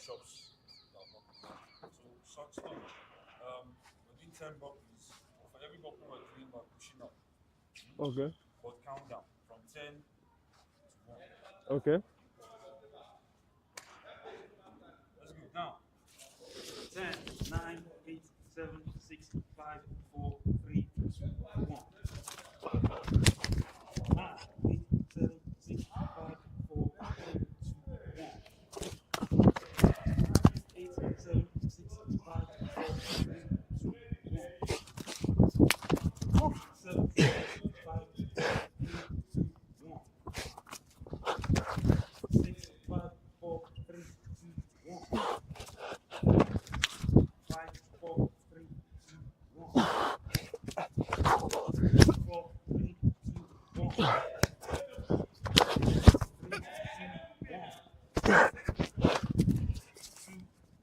push-ups. So such thing. We're doing 10 burpees. For every burpee we're doing, we're pushing up. Okay. But count down from 10 to 1. Okay. Let's go now. 10, 9, 8, 7, 6, 5, 4, 3, 2, 1. 9, 8, 7, 6, 5, 4, 3, 2, 1. 8, 7, 6, 5, 4, 3, 2, 1. 7, 6, 5, 4, 3, 2, 1. 6, 5, 4, 3, 2, 1. 5, 4, 3, 2, 1. 4, 3, 2, 1. 3, 2, 1. 2,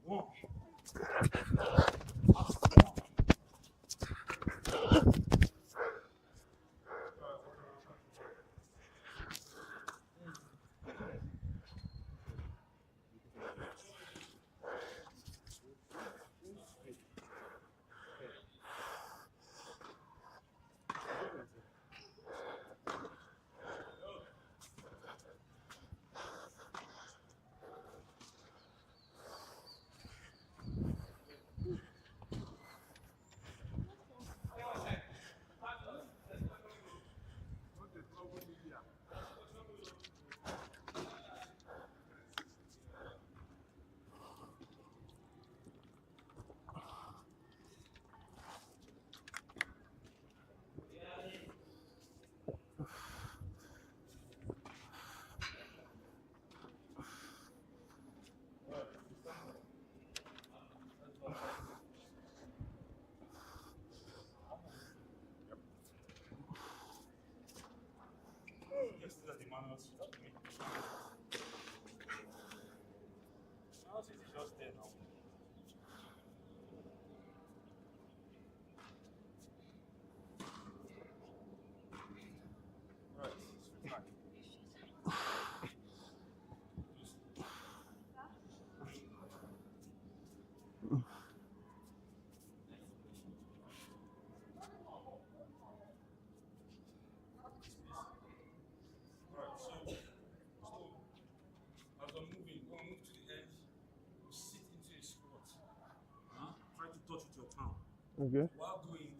1. Yes, that's the manual switch. Manual switch is just there now. Right, switch back. Just push. Right, so as I'm moving, go move to the edge, you sit into a squat. Try to touch with your palm. Okay. While going,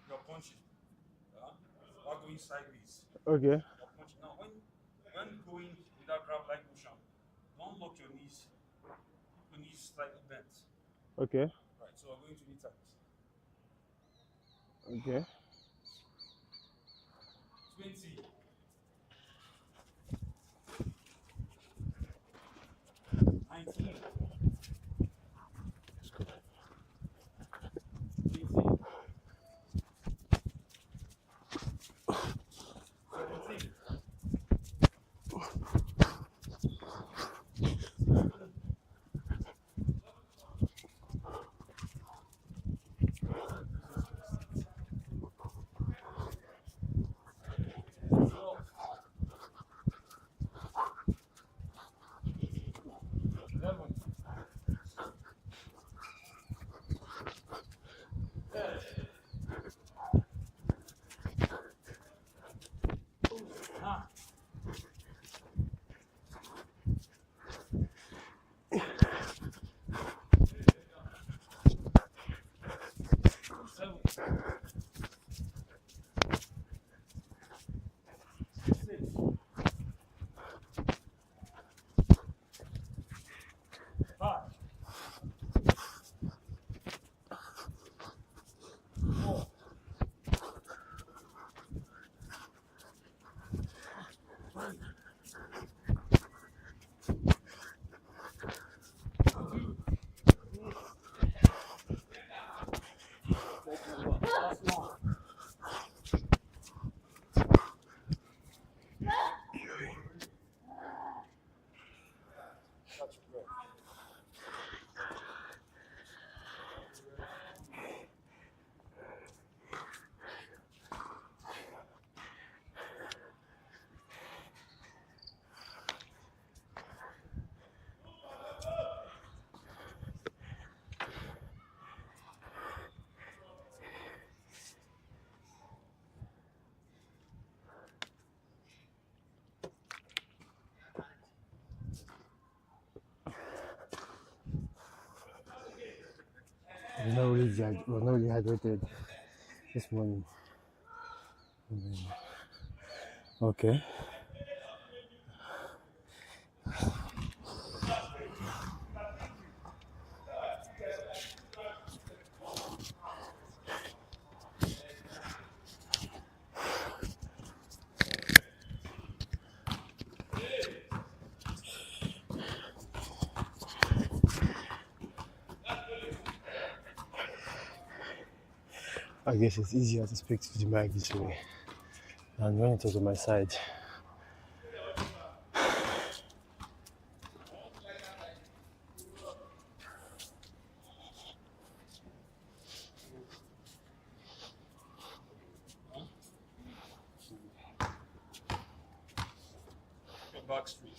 you're punching. While going sideways, Okay. you're punching. Now, when going with that grab like motion, don't lock your knees. Keep your knees slightly bent. Okay. Right, so we're going to knee taps. Okay. 20. 19. 18. 17. 16. Was not really hydrated this morning. Okay. I guess it's easier to speak to the mic this way than when it was on my side. Back street.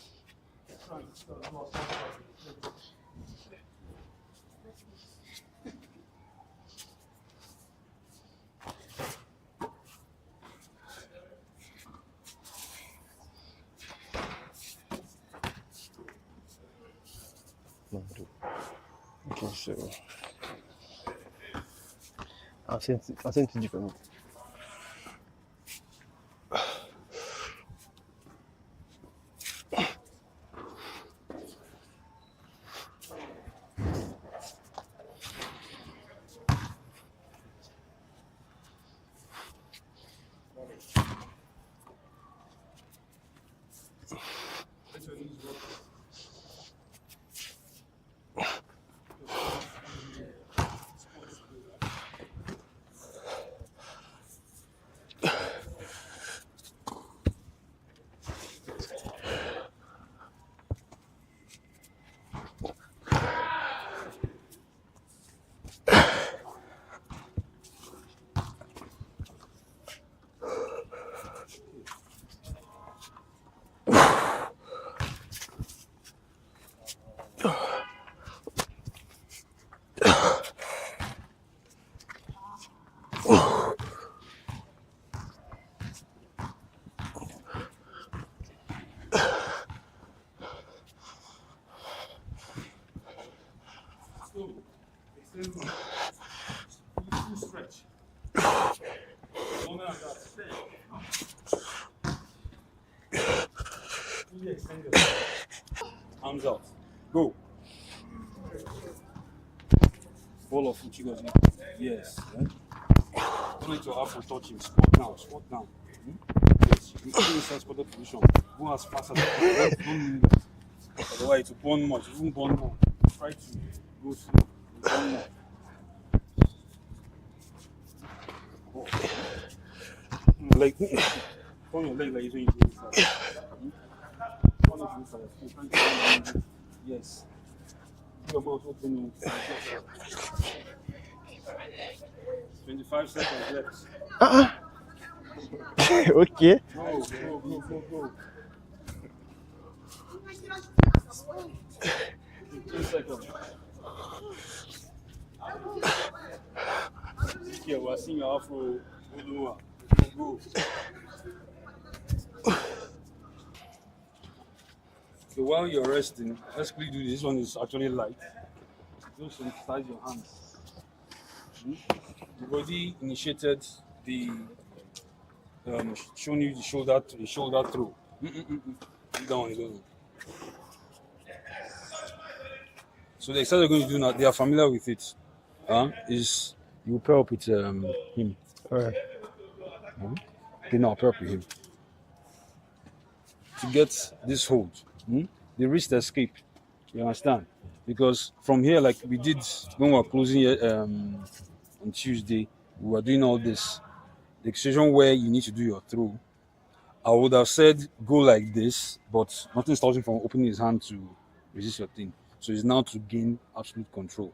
Okay, so I'll send to you for me. Stretch. Longer than that. Fully extend your arms out. Go. Ball of foot, you guys. Yes. Don't let your afro touch him. Squat now. Squat down. Yes. You stay inside squatted position. Go as fast as you can. Don't move. Otherwise, to burn much. You won't burn more. Try to go slow. Burn more. Like, turn your leg like you're doing it inside. Turn it inside. Yes. Your mouth open. 25 seconds left. Okay. Go. 15 seconds. Yeah, we're seeing your afro. Go. So while you're resting, let's quickly do this. This one is actually light. Just sensitize your hands. You've already initiated the showing you the shoulder throw. That one is on. So the exercise they're going to do now, they are familiar with it. Is you pair up with him. Alright. Okay, now pair up with him. To get this hold, the wrist escape. You understand? Because from here, like we did when we were closing on Tuesday, we were doing all this. The extension where you need to do your throw, I would have said go like this, but nothing stops him from opening his hand to resist your thing. So it's now to gain absolute control.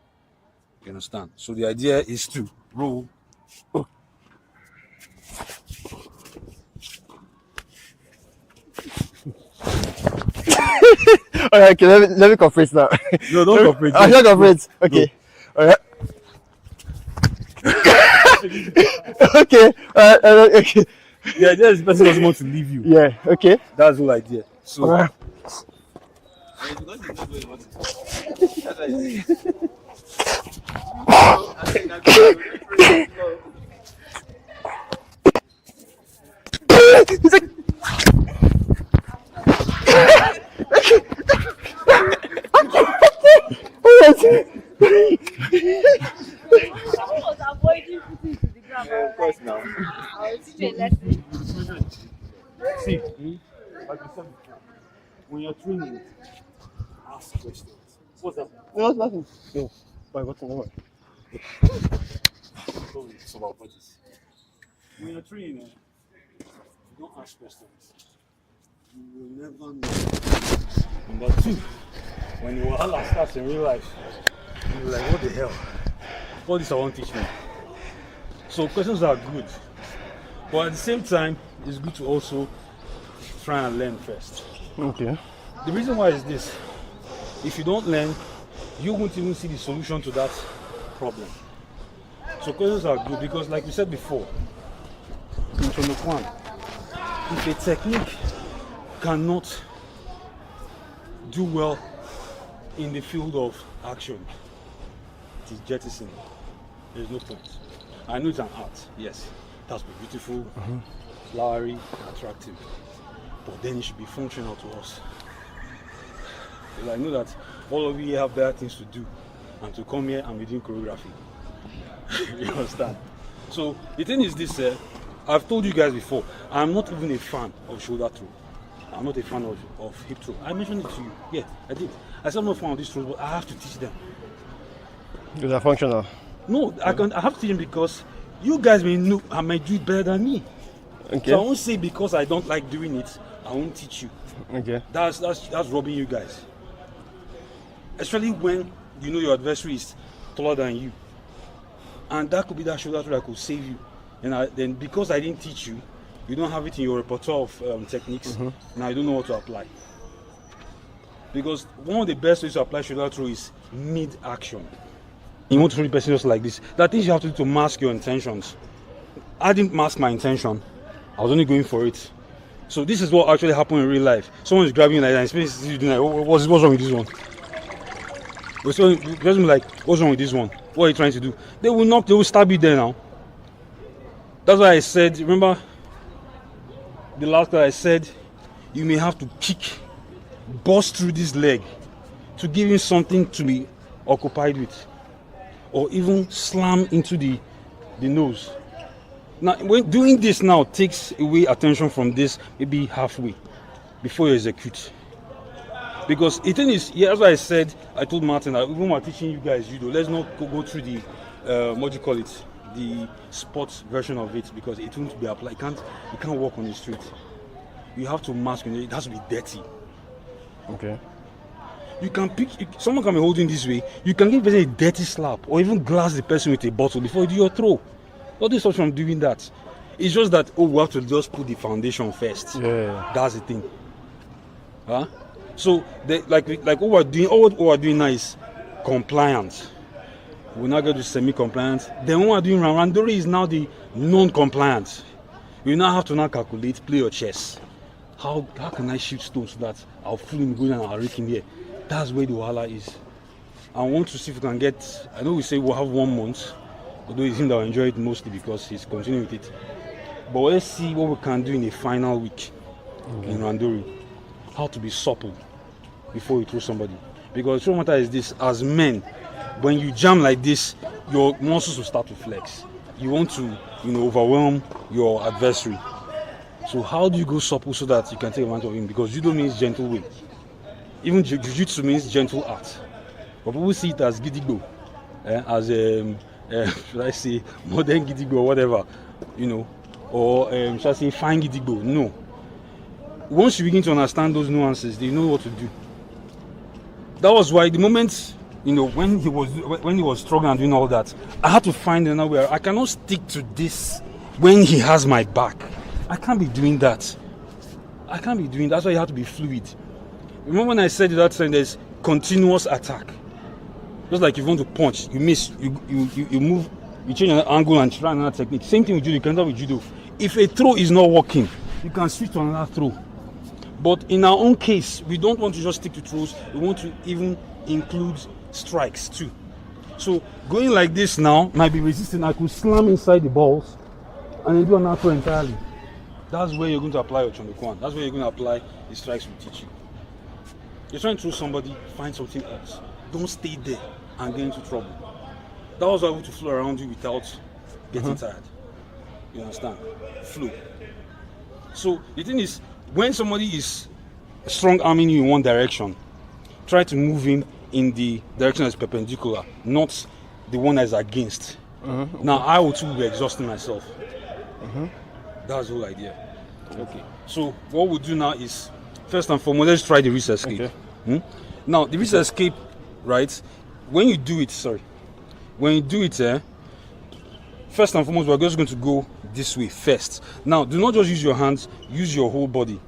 You understand? So the idea is to roll. Alright, okay, let me cooperate now. No, don't cooperate. I'm not cooperate. Okay. Alright. Okay. Okay. The idea is the person doesn't want to leave you. Yeah, okay. That's the whole idea. So Alright. was avoiding putting it to the ground. Of course now. I'll teach you a lesson. See, like you said before, when you're training, ask questions. What's that? No, nothing. No. Why, what's the number? It's about budgets. When you're training, don't ask questions. You will never know. Number two, when the wahala starts in real life, you're like, what the hell? All this I won't teach me. So questions are good, but at the same time, it's good to also try and learn first. Okay. The reason why is this: if you don't learn, you won't even see the solution to that problem. So questions are good because, like we said before, in Chonokwan, if a technique cannot do well in the field of action, it is jettisoned. There's no point. I know it's an art, yes, it has to be beautiful, flowery, attractive, but then it should be functional to us. Because I know that all of you have better things to do and to come here and be doing choreography. You understand? So the thing is this, I've told you guys before, I'm not even a fan of shoulder throw. I'm not a fan of hip throw. I mentioned it to you. Yeah, I did. I said I'm not a fan of these throws, but I have to teach them. Because they're functional. No, I have to teach them because you guys may know I might do it better than me. Okay. So I won't say because I don't like doing it, I won't teach you. Okay. That's robbing you guys. Especially when you know your adversary is taller than you. And that could be that shoulder throw that could save you. And then because I didn't teach you, you don't have it in your repertoire of techniques. Now you don't know what to apply. Because one of the best ways to apply shoulder throw is mid-action. You want to throw the person just like this. That things you have to do to mask your intentions. I didn't mask my intention. I was only going for it. So this is what actually happened in real life. Someone is grabbing you like that and you doing like, what's wrong with this one? The person like, what's wrong with this one? What are you trying to do? They will stab you there now. That's why I said, remember the last time I said, you may have to kick, bust through this leg to give him something to be occupied with. Or even slam into the nose. Now, when doing this now takes away attention from this maybe halfway before you execute. Because the thing is, yeah, that's why I said, I told Martin that even while teaching you guys judo, let's not go through the, what do you call it, the sports version of it, because it won't be applied. You can't walk on the street. You have to mask it. It has to be dirty. Okay. You can pick, someone can be holding this way, you can give a dirty slap or even glass the person with a bottle before you do your throw. What is stops from doing that? It's just that, oh, we have to just put the foundation first. Yeah. That's the thing. Huh? So, like what we're doing, all what we're doing now is compliant. We're not going to semi-compliant. Then what we're doing randori is now the non-compliant. You now have to now calculate, play your chess. How can I shoot stones so that I'll fool him going and I'll rake him here? That's where the wahala is. I want to see if we can get, I know we say we'll have 1 month, although it's him that will enjoy it mostly because he's continuing with it. But let's see what we can do in the final week in randori. How to be supple before you throw somebody. Because the truth matter is this, as men, when you jam like this, your muscles will start to flex. You want to, overwhelm your adversary. So how do you go supple so that you can take advantage of him? Because judo means gentle way. Even jiu-jitsu means gentle art. But people see it as gidigbo, as should I say modern gidigbo or whatever, or should I say fine gidigbo? No. Once you begin to understand those nuances, you know what to do. That was why the moment, when he was struggling and doing all that, I had to find another way. I cannot stick to this when he has my back. I can't be doing that. That's why you have to be fluid. Remember when I said that time there's continuous attack. Just like if you want to punch, you miss, you move, you change an angle and try another technique. Same thing with judo, you can do with judo. If a throw is not working, you can switch to another throw. But in our own case, we don't want to just stick to throws, we want to even include strikes too. So going like this now might be resisting. I could slam inside the balls and then do an afro entirely. That's where you're going to apply your Chondokwan. That's where you're going to apply the strikes we teach you. You're trying to throw somebody, find something else. Don't stay there and get into trouble. That was able to flow around you without getting tired. You understand? Flow. So the thing is, when somebody is strong arming you in one direction, try to move him in the direction that's perpendicular, not the one that's against. Now I will too be exhausting myself. That's the whole idea. Okay. So what we'll do now is, first and foremost, let's try the wrist escape. Now the wrist escape, right? When you do it, first and foremost, we're just going to go this way first. Now, do not just use your hands, use your whole body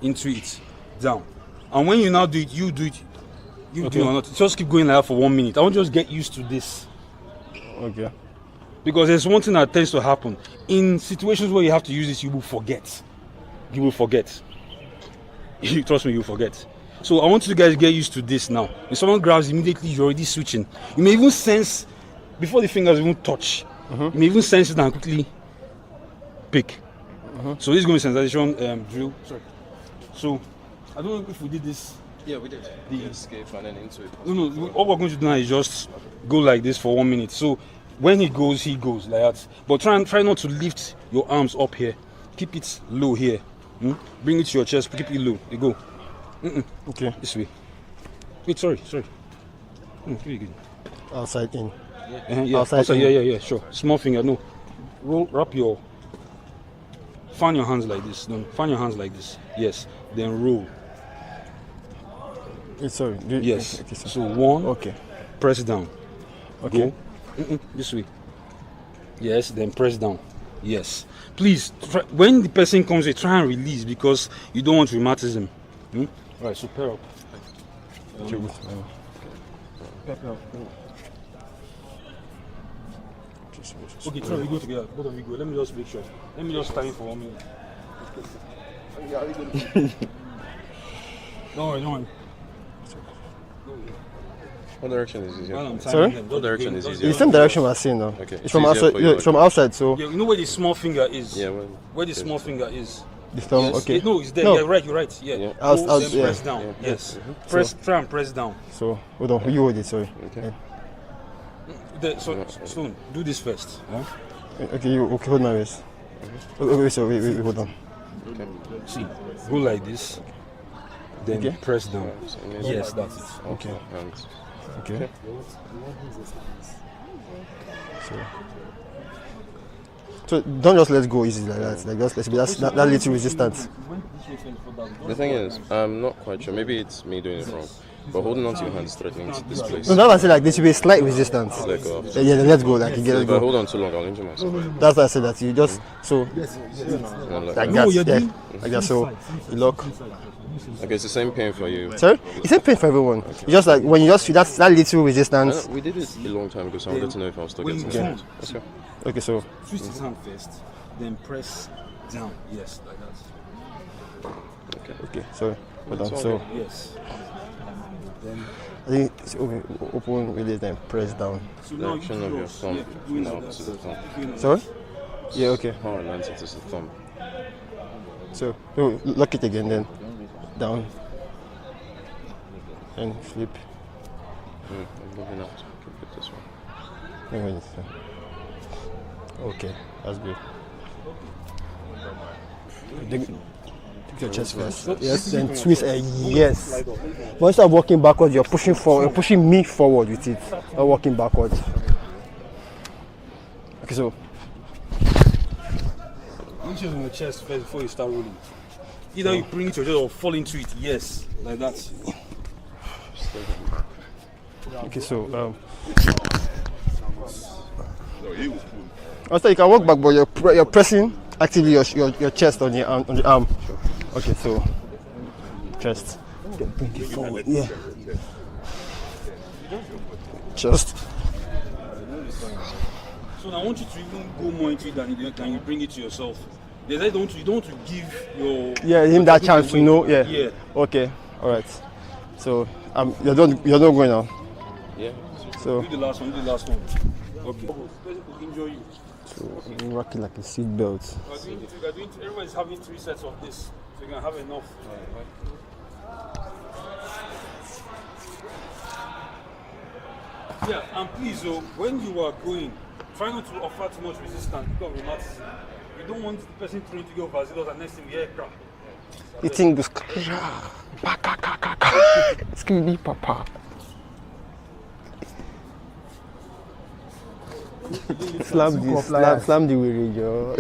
into it, down. And when you now do it, you do it. You do it or not. Just keep going like that for 1 minute. I want you to just get used to this. Okay. Because there's one thing that tends to happen. In situations where you have to use this, you will forget. You will forget. Trust me, you'll forget. So I want you guys to get used to this now. When someone grabs, immediately you're already switching. You may even sense, before the fingers even touch, you may even sense it and quickly pick. So this is going to be sensation drill. Sorry. So I don't know if we did this. Yeah, we did. The escape and then into it. No. All we're going to do now is just go like this for 1 minute. So when he goes like that. But try not to lift your arms up here. Keep it low here. Bring it to your chest. Keep it low. You go. Okay. This way. Wait, sorry. Really good. Outside in. Yeah. Outside, yeah. Sure. Small finger. No. Wrap your. Fan your hands like this. No. Fan your hands like this. Yes. Then roll. Sorry. Yes. Okay, so 1. Okay. Press down. Okay. Go. This way. Yes. Then press down. Yes. Please, when the person comes, try and release because you don't want rheumatism. All right. So pair up. Okay, try we go together. Both of you go. Let me just make sure. Let me just time for 1 minute. Don't worry. What direction is easier? Sorry? What direction is easier? It's the same direction we're seeing now. Okay. It's from It's easier outside. for you, Yeah, it's from outside. So Yeah, you know where the small finger is? Yeah, Where the small finger is? the thumb. Yes. Okay. No, it's there. No. Yeah, right. You're right. Yeah. Yeah. I'll- Then yeah. press down. Yeah. Yes. Try and press down. So hold on. You hold it. Sorry. Okay. So do this first. Huh? Okay. You okay? Hold my wrist. Wait. Hold on. Okay. See, go like this. Then Okay. press down. And then Yes, that's it. Okay. hands. Okay. So don't just let go easy like that. Like just let's be that little resistance. The thing is, I'm not quite sure. Maybe it's me doing it wrong. But holding on to your hands threatening to displace. No, that's why I said like there should be a slight resistance. Let go of. Yeah, then let's go. Like you get If let I go. hold on too long, I'll injure myself. That's why I said that you just so And like like that. that. Yeah, like that. So you lock. Okay, it's the same pain for you. Sorry, it's same pain for everyone. It's just like when you just feel that little resistance. We did it a long time ago, so I wanted to know if I was still When getting you it. Okay. Okay, so twist his hand first. Then press down. Yes, like that. okay, so hold on. It's So okay. Yes. Then I think it's okay. Open release then press down. so now you Direction do of your yours. thumb. Yeah, doing No, like this is that. the thumb. Doing like Sorry? that. Yeah, okay. How Atlantic is the thumb. So no, lock it again then down and flip. I'm moving out. Keep it this way. Wait, wait, okay, that's good. Take your chest first. Yes, then twist. Yes. But instead of walking backwards, you're pushing forward. You're pushing me forward with it. Not walking backwards. Okay, so Reach it on your chest first before you start rolling. Either you bring it to your chest or fall into it. Yes, like that. okay, so also you can walk back, but you're pressing actively your chest on your arm. Okay, so chest. Bring it forward. Yeah. Chest. So now I want you to even go more into it than you bring it to yourself. You don't want to give your Him that chance to know. Yeah. Yeah. Okay. All right. So you're not going now. Yeah. So Do the last one. Okay. Enjoy you. rock it like a seat belt. Everybody's having 3 sets of this, so you can have enough. Yeah, and please, when you are going, try not to offer too much resistance because of rheumatism. You don't want the person trying to go overzealous and next thing you hear crap. The thing goes Skibidi papa. Slam the way, Joe.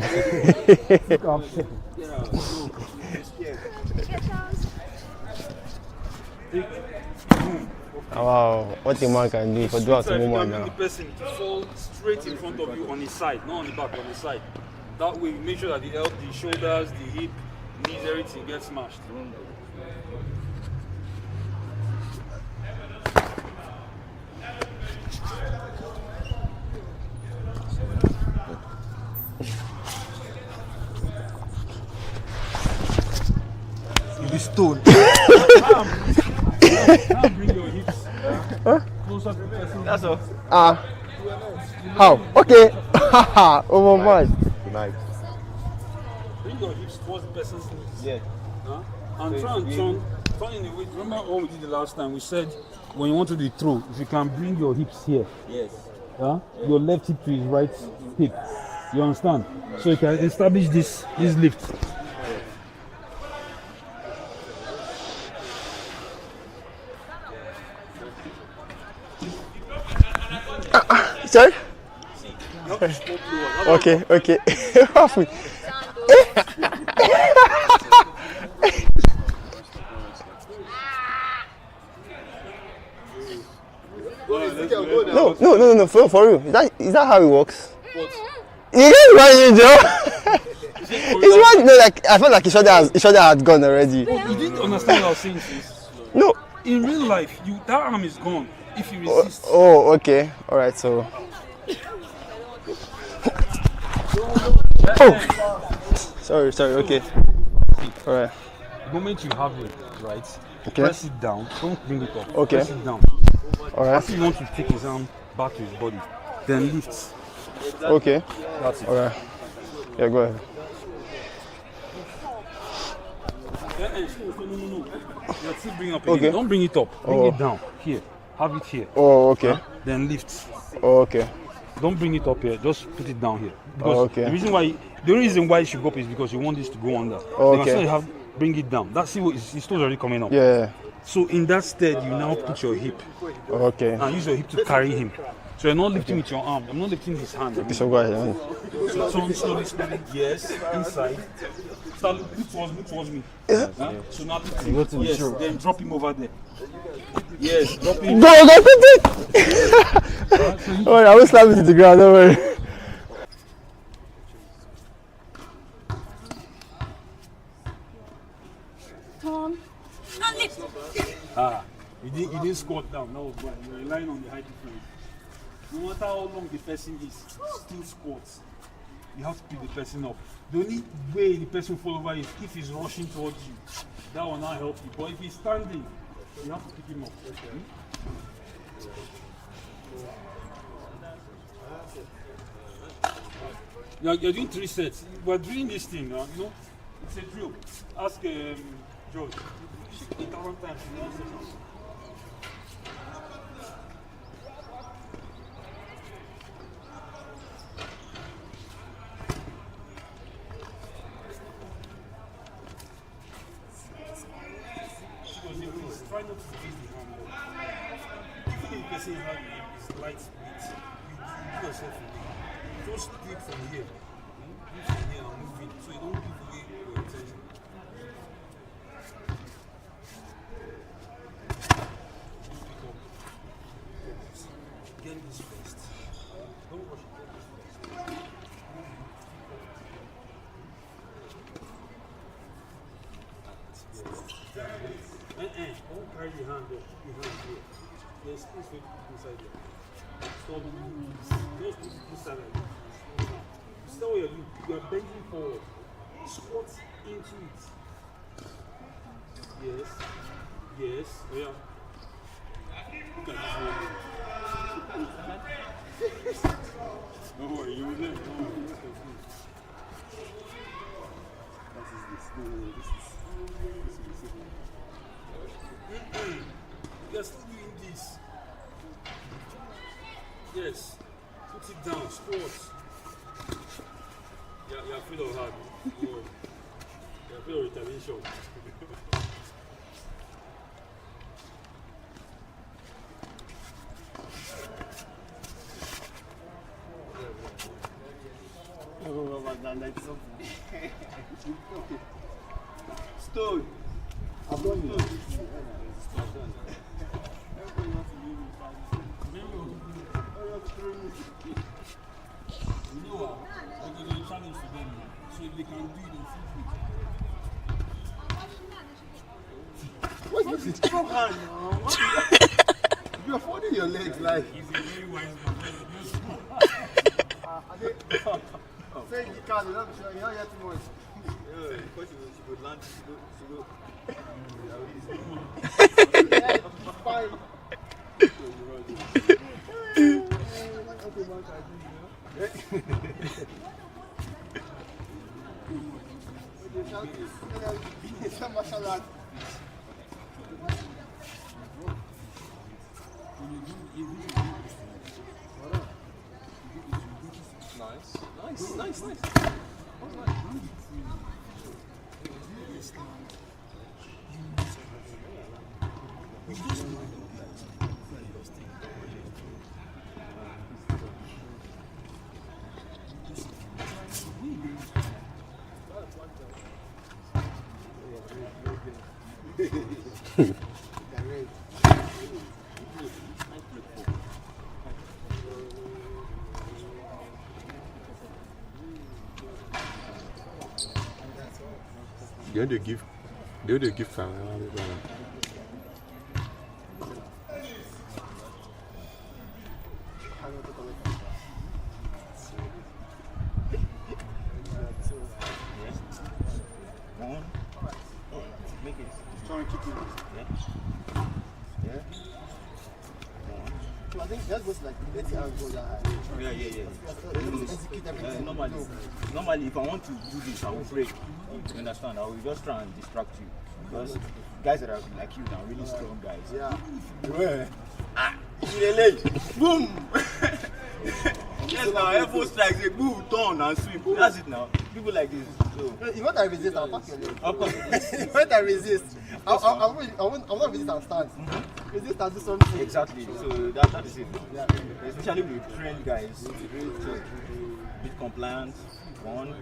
Wow, what the man can do for do out moment now. The person to fall straight in front of you on his side, not on the back, on the side. That way, you make sure that the shoulders, the hip, knees, everything gets smashed. You be stoned. Now bring your hips closer to the person. That's all. How? Okay. Oh my god. Bring your hips towards the person's knees. Yeah. And try and turn in the way. Remember what we did the last time? We said when you want to do the throw, if you can bring your hips here. Yes. Your left hip to his right hip. You understand? So you can establish this lift. Sorry? Okay. Halfway. No, for real. Is that how it works? You get running, Joe. It's one, no, like I felt like his shoulder had gone already. You didn't understand what I was saying, sis. No. In real life, that arm is gone if you resist. Oh, okay. All right, so. Sorry. Okay. All right. The moment you have it, right? Okay. Press it down. Don't bring it up. Okay. Press it down. All right. After you want to take his arm back to his body, then lift. Okay. That's it. All right. Yeah, go ahead. No. You're still bring up Okay. again. Don't bring it up. Bring it down. Here. Have it here. Oh, okay. Then lift. Oh, okay. Don't bring it up here. Just put it down here. Because Okay. the reason why it should go up is because you want this to go under. Okay. Then you have bring it down. That's it. His toes already coming up. Yeah. So in that stead, you now put your hip Okay. and use your hip to carry him. So you're not lifting with your arm. I'm not lifting his hand. So go ahead. So slowly. Yes, inside. Start look towards me. So now lift him. Yes. Then drop him over there. Yes, drop him. Go, put it! Alright, I will slam it to the ground, don't worry. Turn. And lift. You didn't squat down. That was why. You're relying on the high difference. No matter how long the person is, still squats. You have to pick the person up. The only way the person will fall over is if he's rushing towards you. That will not help you. But if he's standing, you have to pick him up. You're doing 3 sets. We're doing this thing, it's a drill. Ask George. 8,000 times in one session. Try not to face the hand. Even if the person hand is light weight, you do yourself a thing. Just take from here. Move from here and move it so you don't give away your attention. Get this first. Don't rush it. Don't carry your hand up. Your hand here. There's space for you to put inside there. Stop. Just put it inside like this. You see what you're doing? You're bending forward. Squat into it. Yes. Oh yeah. Look at this one. you're still doing this. Yes. Put it down. Squats. You're afraid of hard. You're afraid of retaliation. Stone. I've done it. You know what? Because you're a challenge for them. So if they can do it, they'll feel good. What's this? Strong hand. You're folding your legs like. He's a very wise man. Say you can't, you're not yet too much. Yeah, because she would land, she would. Fine. Nice. They give So I think that goes like let's see how it goes. Execute everything. Normally, if I want to do this, I will break. You understand? I will just try and distract you. Because guys that are like you now, really strong guys. Yeah. Boom! Yes, now elbow strikes, a boom, turn and sweep. That's it now. People like this. So. If what I resist, I'll pack your leg. Of course. If what I resist, I'll not resist, I'll stand. Resist, I'll do something. Exactly. So that is it. Yeah. Especially with trained guys. Bit compliant. One.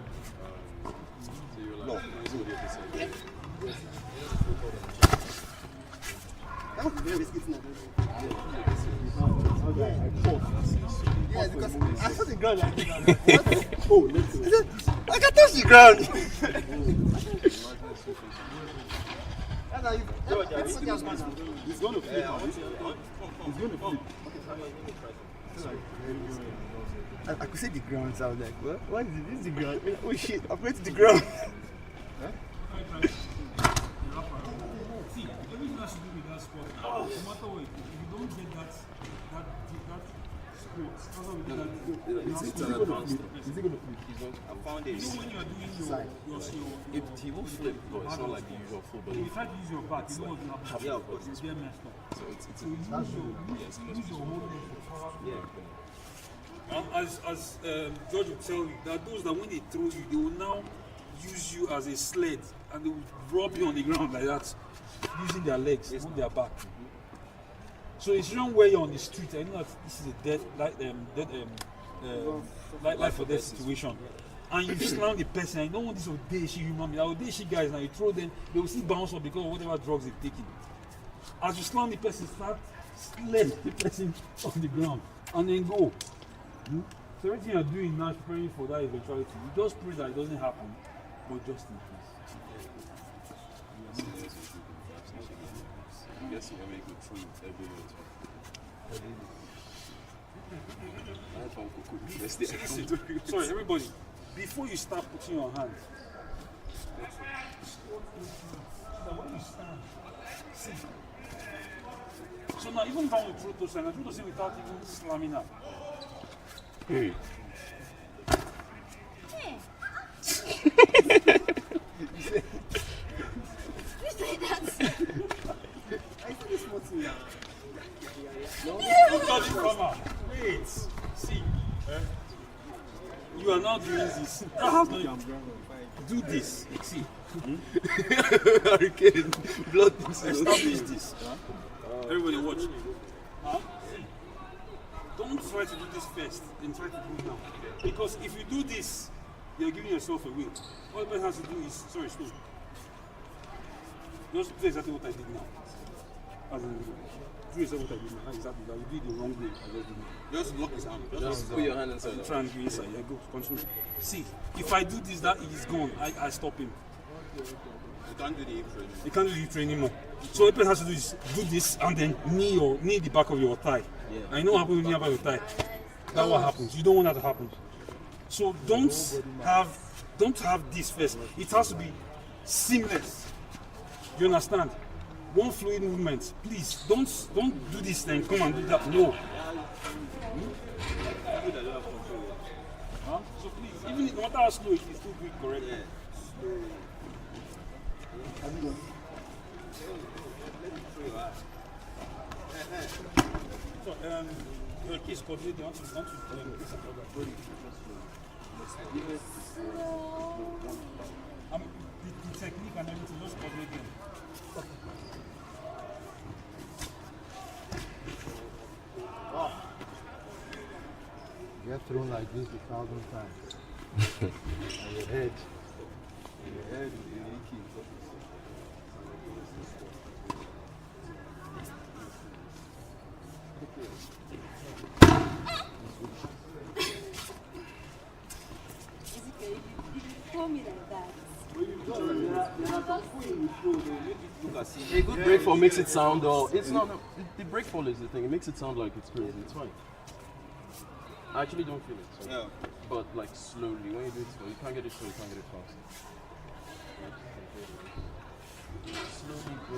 No. That was very risky thing. Yeah, because I saw the ground like this. Oh, let's see. I can touch the ground. That's how you. He's going to flip. He's going to flip. I could see the ground, so I was like, what is it? This is the ground. Oh shit, I'm going to the ground. See, everything has to do with that sport. No matter what, if you don't get that sport, also with that, Is it going to flip? I found it. you know when you are doing your He will flip, but it's not like the usual full if body. you try to use your back, you know what will happen. Yeah, of course. You get messed up. So it's So you use your whole leg for power. As George will tell you, there are those that when they throw you, they will now use you as a sled and they will drop you on the ground like that, using their legs, not their back. So it's wrong where you're on the street. I know that this is a life or death situation. And you slam the person. I don't want this Odeshi human being. Odeshi guys, now you throw them, they will still bounce up because of whatever drugs they've taken. As you slam the person, start sled the person on the ground and then go. So everything you're doing now is praying for that eventuality. You just pray that it doesn't happen, but just in case. I guess you make good food every day. Sorry, everybody. Before you start putting your hands, when you stand, see. So now, even if I want to throw to side, I throw to side without even slamming up. Hey. You say that. I see this small thing. Wait. See. You are now doing this. That has no. Do this. See. Hurricane, blood. Establish this. Everybody watch. Huh? Don't try to do this first, then try to do it now. Because if you do this, you're giving yourself away. All the person has to do is, sorry, slow. Just do exactly what I did now. As in, do exactly what I did now. Exactly. Like you did the wrong way. I just did it. Just lock his hand. Just put your hand inside. Try and go inside. Yeah, go. Continue. See, if I do this, that is gone. I stop him. You can't do the hip training. You can't do the training anymore. So what person has to do is do this and then knee the back of your thigh. Yeah. I know what happens when you have your thigh. That's what happens. You don't want that to happen. So don't have this first. It has to be seamless. You understand? One fluid movement. Please don't do this then come and do that. No. Huh? So please, even no matter how slow it is, still do it correctly. So, your case coordinator, you want to place a program. The technique and everything, just coordinate them. You have thrown like this 1,000 times. And your head. Your head is leaking. Ezekiel, you told me like that. A good break fall makes it sound it's not the break fall is the thing, it makes it sound like it's crazy, it's fine. I actually don't feel it. So. Yeah. But like slowly, when you do it slow, you can't get it slow, you can't get it fast. Slowly go.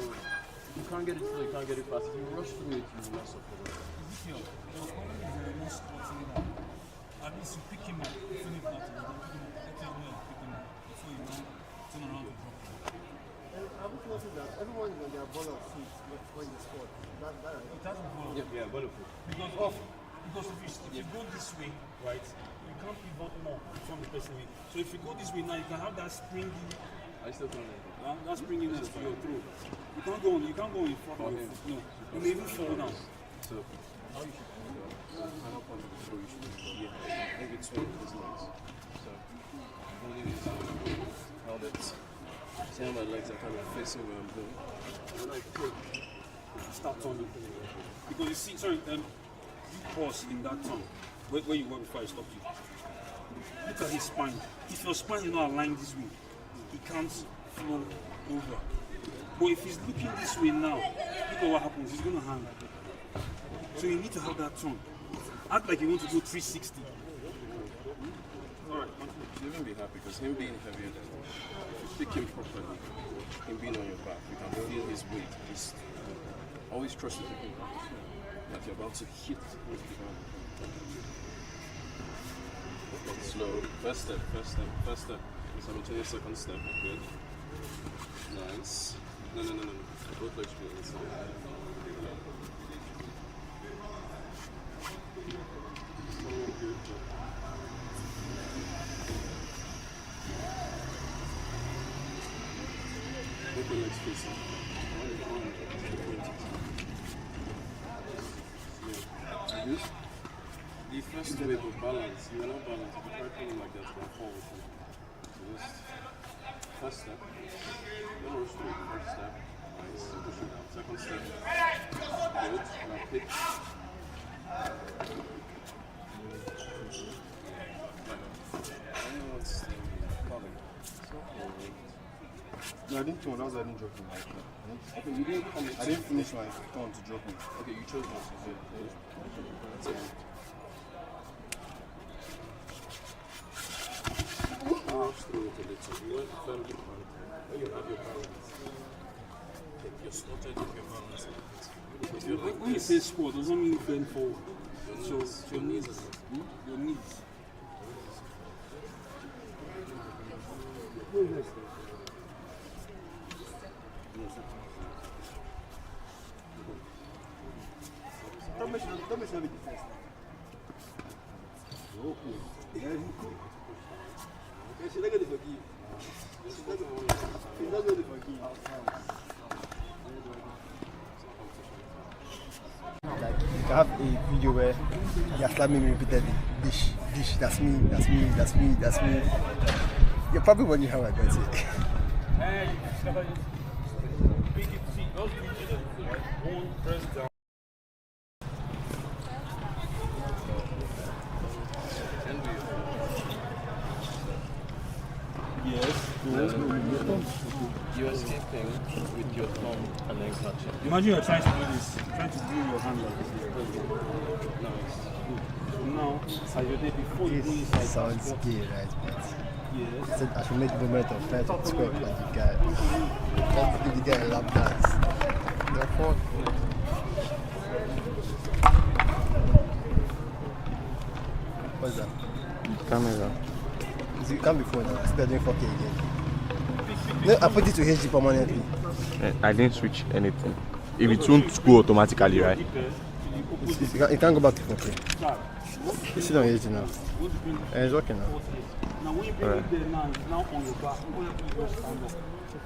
You can't get it slow, you can't get it fast. If you rush through it, you will mess up for it. Ezekiel, your problem is that you're not spotting it out. At least you pick him up, you feel it out, you pick him up before you don't turn around and drop him. Have you noticed that everyone is on their ball of feet when they squat? It doesn't follow. Yeah, bulletproof. Because if you go this way, right, you can't pivot more from the person way. So if you go this way now, you can have that springy, I still can't like it. that springiness to your throat. You can't go in front of your foot. No, you may even fall down. So how you should do that? Final point of the throw, you should do maybe swing his legs. So holding it held it. See how my legs are kind of facing where I'm going. When I throw, Start turning. Because you see, sorry, you pause in that turn where you were before I stopped you. Look at his spine. If your spine is not aligned this way, he can't flow over. But if he's looking this way now, look at what happens. He's going to hang. So you need to have that turn. Act like you want to go 360. Alright, you'll even be happy because him being heavier than you, if you pick him properly, him being on your back, you can feel his weight. He's always trust him that you're about to hit the ground. Slow. First step. Simultaneous second step. Good. Nice. No. Both legs go inside. Both legs facing. The first wave of balance, you are not balanced. If you try pulling like that, it's going to fall with you. So just first step, then rush through. First step, nice, push it down. Second step, good. Now pick. No, I didn't turn. That was I didn't drop him. Okay, you didn't come I didn't finish my turn to drop him. Okay, you chose not to. That's it. Rush through it a little. You went firmly planted. When you have your balance, you're slotted with your balance. If you're like when you say squat, doesn't mean bend forward. your knees are Your knees. Don't mention it first. She's not going to forgive. She's not going to forgive. Like, you can have a video where you're slamming me repeatedly. Dish, that's me, that's me, that's me, that's me. You're probably wondering how I got it. You're escaping with your thumb and then catching. Imagine you're trying to do this, trying to do your hand like this. Now, as you did before you do this, like Sounds gay, right? yes. I said I should make the moment of trying to square like the guy. Let's give the guy a lap dance. Therefore, what's that? Camera. It can't be phone now. Still doing 4K again. No, I put it to HD permanently. I didn't switch anything. If it won't go automatically, right? It can't go back to 4K. It's still on HD now. And it's working now. Now when you bring it there now, it's now on your back. You don't have to just stand up.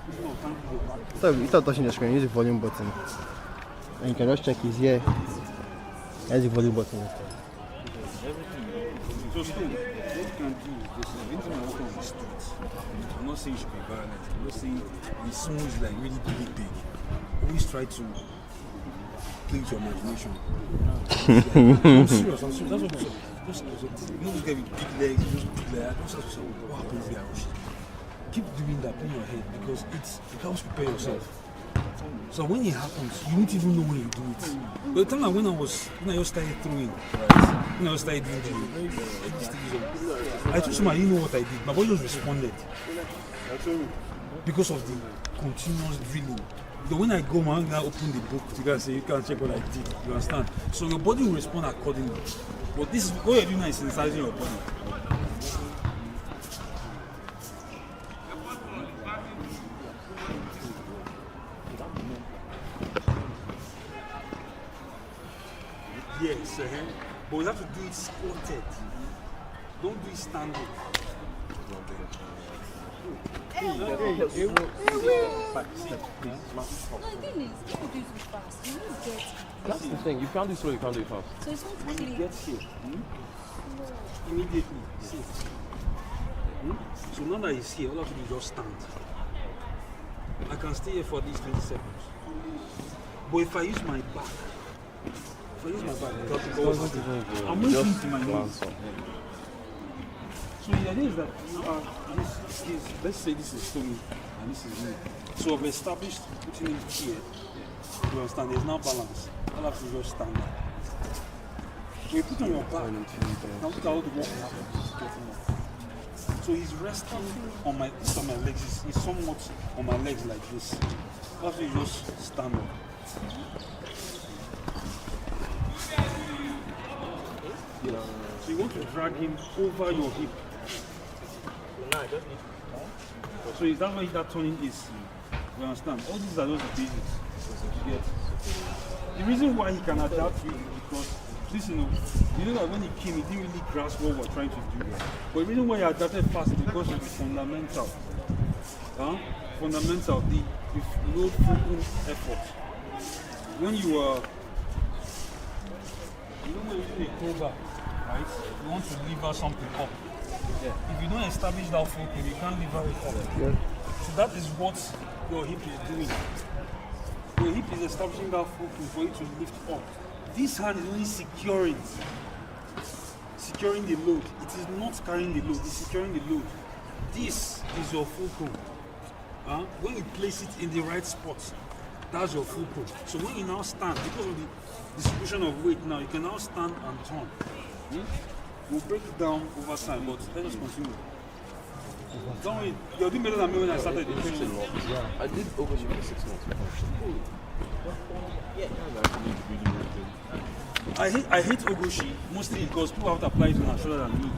It's not trying to go back. So instead of touching the screen, use the volume button. And you can just check his ear. There's the volume button instead. So still, what you can do is this. Anything I work on the streets, I'm not saying you should be violent. I'm not saying the song is like really big. Always try to play with your imagination. I'm serious. That's what I'm saying. Just, you know this guy with big legs, just big legs. Just have to say, what happens there? Keep doing that in your head because it helps prepare yourself. So when it happens, you won't even know when you do it. By the time when I just started throwing, when I just started doing I told somebody, I didn't know what I did. My body just responded because of the continuous drilling. But when I go, man, I open the book to go and say, you can't check what I did. You understand? So your body will respond accordingly. But this is what you're doing now is sensitizing your body. Yes, but we have to do it squatted. Don't do it standing. No, the thing is, people do it fast. You need to get That's the thing. You can't do slow, you can't do fast. so it's not When you click. get here, immediately sit. So now that he's here, all I have to do is just stand. I can stay here for at least 20 seconds. But if I use my back, I'm moving to my knees. So the idea is that this is, let's say this is Tony and this is me. So I've established putting him here. You understand? There's now balance. All I have to do is just stand there. When you put on your back, now look at all the work happens. So he's resting on my legs. He's somewhat on my legs like this. All I have to do is just stand up. Yeah. So you want to drag him over your hip. So is that why that turning is? You understand? All these are those basics. You get? The reason why he can adapt you is because this, you know that when he came, he didn't really grasp what we're trying to do. But the reason why he adapted fast is because of the fundamental. Fundamental, the low focal effort. When you are, when you're doing a crowbar, right? You want to lever something up. Yeah. If you don't establish that fulcrum, you can't lever it up. Yeah. So that is what your hip is doing. Your hip is establishing that fulcrum for you to lift up. This hand is only securing the load. It is not carrying the load, it's securing the load. This is your fulcrum. When you place it in the right spot, that's your fulcrum. So when you now stand, because of the distribution of weight now, you can now stand and turn. We'll break it down over time, but let us continue. Don't worry, you're doing better than me when I started the training. I did overshoot for 6 months. I hate Ogoshi mostly because people have to apply it on shorter than me.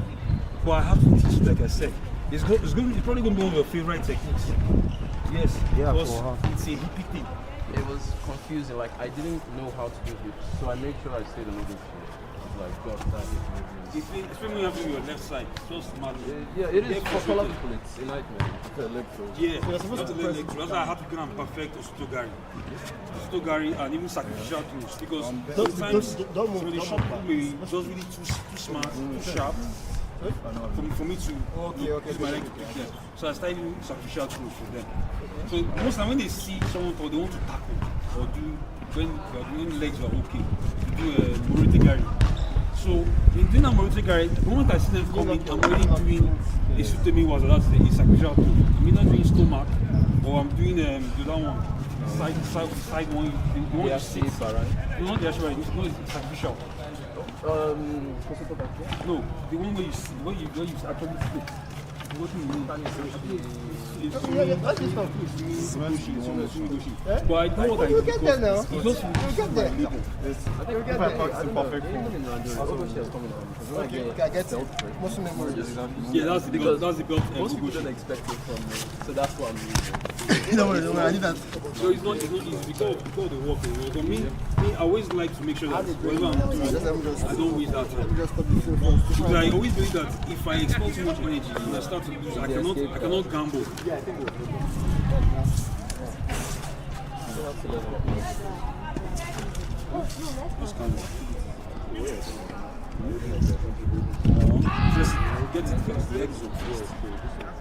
But I have to teach you, like I said. It's probably going to be one of your favorite techniques. Yes, because it's a hippie thing. it was confusing. Like I didn't know how to do it, so I made sure I stayed on the floor. Like God, that is Especially when you have your left side, so smart. yeah, it is for color people. It's a nightmare. The leg throw. Yeah, that's why I had to get on perfect Ostogari and even sacrificial tools because sometimes some of the shot may be just really too smart, too sharp for me to use my leg to pick them. So I started using sacrificial tools for them. So most time when they see someone they want to tackle or do when you're doing legs are okay, do a Morite Gari. So in doing a Morite Gari, the moment I see them coming, I'm already doing a Sutemi was that's a sacrificial tool. I'm either doing stomach or I'm doing the other one. Side one, you want to sit. You want the actual right? No, it's sacrificial. No, the one where you see, where you actually sit. What do you mean? But I know what I You get there now. It's just You get there. If I practice in perfect form. Okay, I get it. Muscle memory. yeah, that's the belt. That's the belt. Most people don't expect it from me, so that's what I'm using. Don't worry, I need that. So it's not easy because of the work. But me, I always like to make sure that whatever I'm doing, I don't waste that time. Just stop the phone. Because I always believe that if I expend too much energy, I start to lose. I cannot gamble. Just gamble. Just get it first. The exo first.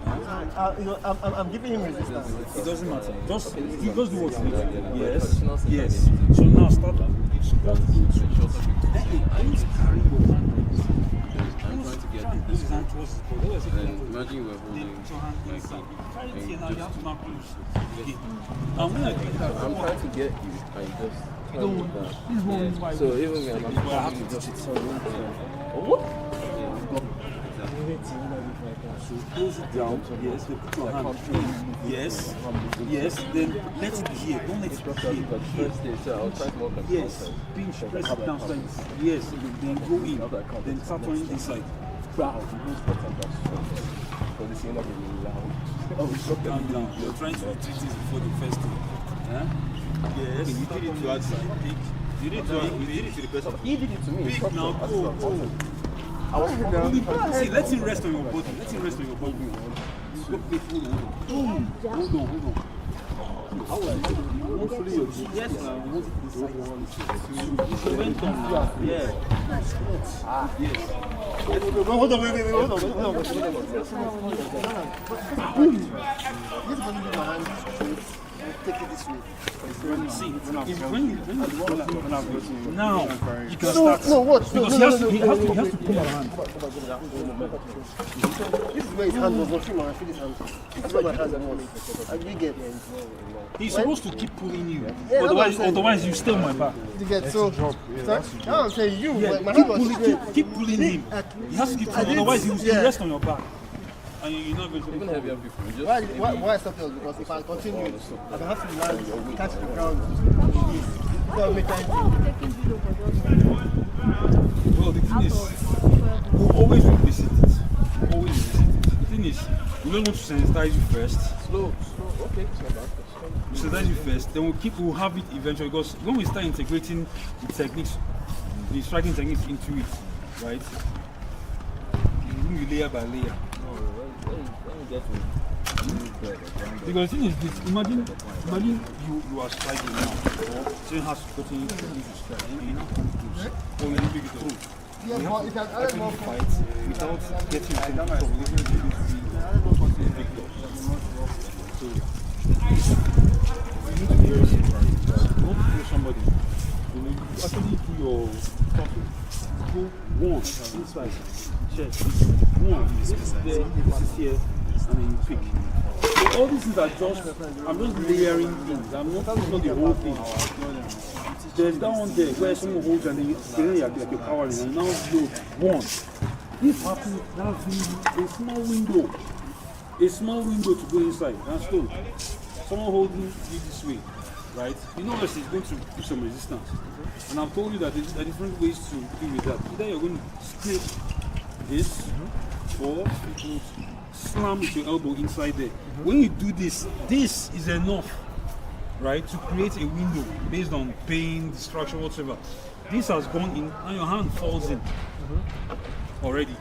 I'm giving him resistance. It doesn't matter. Just you just do what you need to do. Yes. So now start squat into. I need to carry your hand. I'm trying to get this. And imagine you were holding like I'm trying to get you. I just that. So even when I'm trying to just So close it down. Yes. Then put your hand in. Yes. Then let it be here. Don't let it be here. first day, so I'll try to walk like Yes. Pinch. Press it down. So yes. Then go in. Then start turning this side. proud. So this is not really loud. Oh, calm down. You're trying to retreat this before the first day. Huh? Yes. You did it to outside. You did it to the person. He did it to me. Pick now. Go. I was down. See, let him rest on your body. Let him rest on your body. Hold on. How are you? Hopefully you're good. Yes, now. You want to decide this momentum now. Yeah. Yes. Hold on, wait. Hold on. This one in my hand straight. Take it this way. See, when you now you can No, start. no, what? Because he has to pull around. This is where his hand was. Watch him, I feel his hand. That's where my hand was. I did get it. He's supposed to keep pulling you. Yeah, Otherwise you stay on my back. You get so. Sorry? No, I'm saying you. Yeah, My keep hand was straight. keep pulling him. He has to keep pulling, otherwise he'll rest on your back. And you're not going to Even heavier people. You just Why I stopped here was because if I continue, I will have to land, catch the ground. Don't make time. Well, the thing is, we'll always revisit it. Always revisit it. The thing is, we don't want to sensitize you first. slow. Okay, it's not bad. We sensitize you first, then we'll have it eventually. Because when we start integrating the techniques, the striking techniques into it, right? You layer by layer. Because the thing is this, imagine you are striking now, or someone has to continue to strike, and you're not close, or you need to get through. Yeah, We but have if to I add more fight without getting into the trouble. So you need to be very surprised. Don't pull somebody. You actually do your talking. Go one inside, chest. One. This is there. This is here. And then you pick. So all these things are just, I'm just layering things. I'm not the whole thing. There's that one there where someone holds and then you're like you're powering and now load one. This happens, that's a small window to go inside. That's all. Someone holding you this way, right? You know that it's going to put some resistance. And I've told you that there are different ways to deal with that. Either you're going to split this or you slam with your elbow inside there. When you do this, this is enough, right, to create a window based on pain, distraction, whatever. This has gone in and your hand falls in already.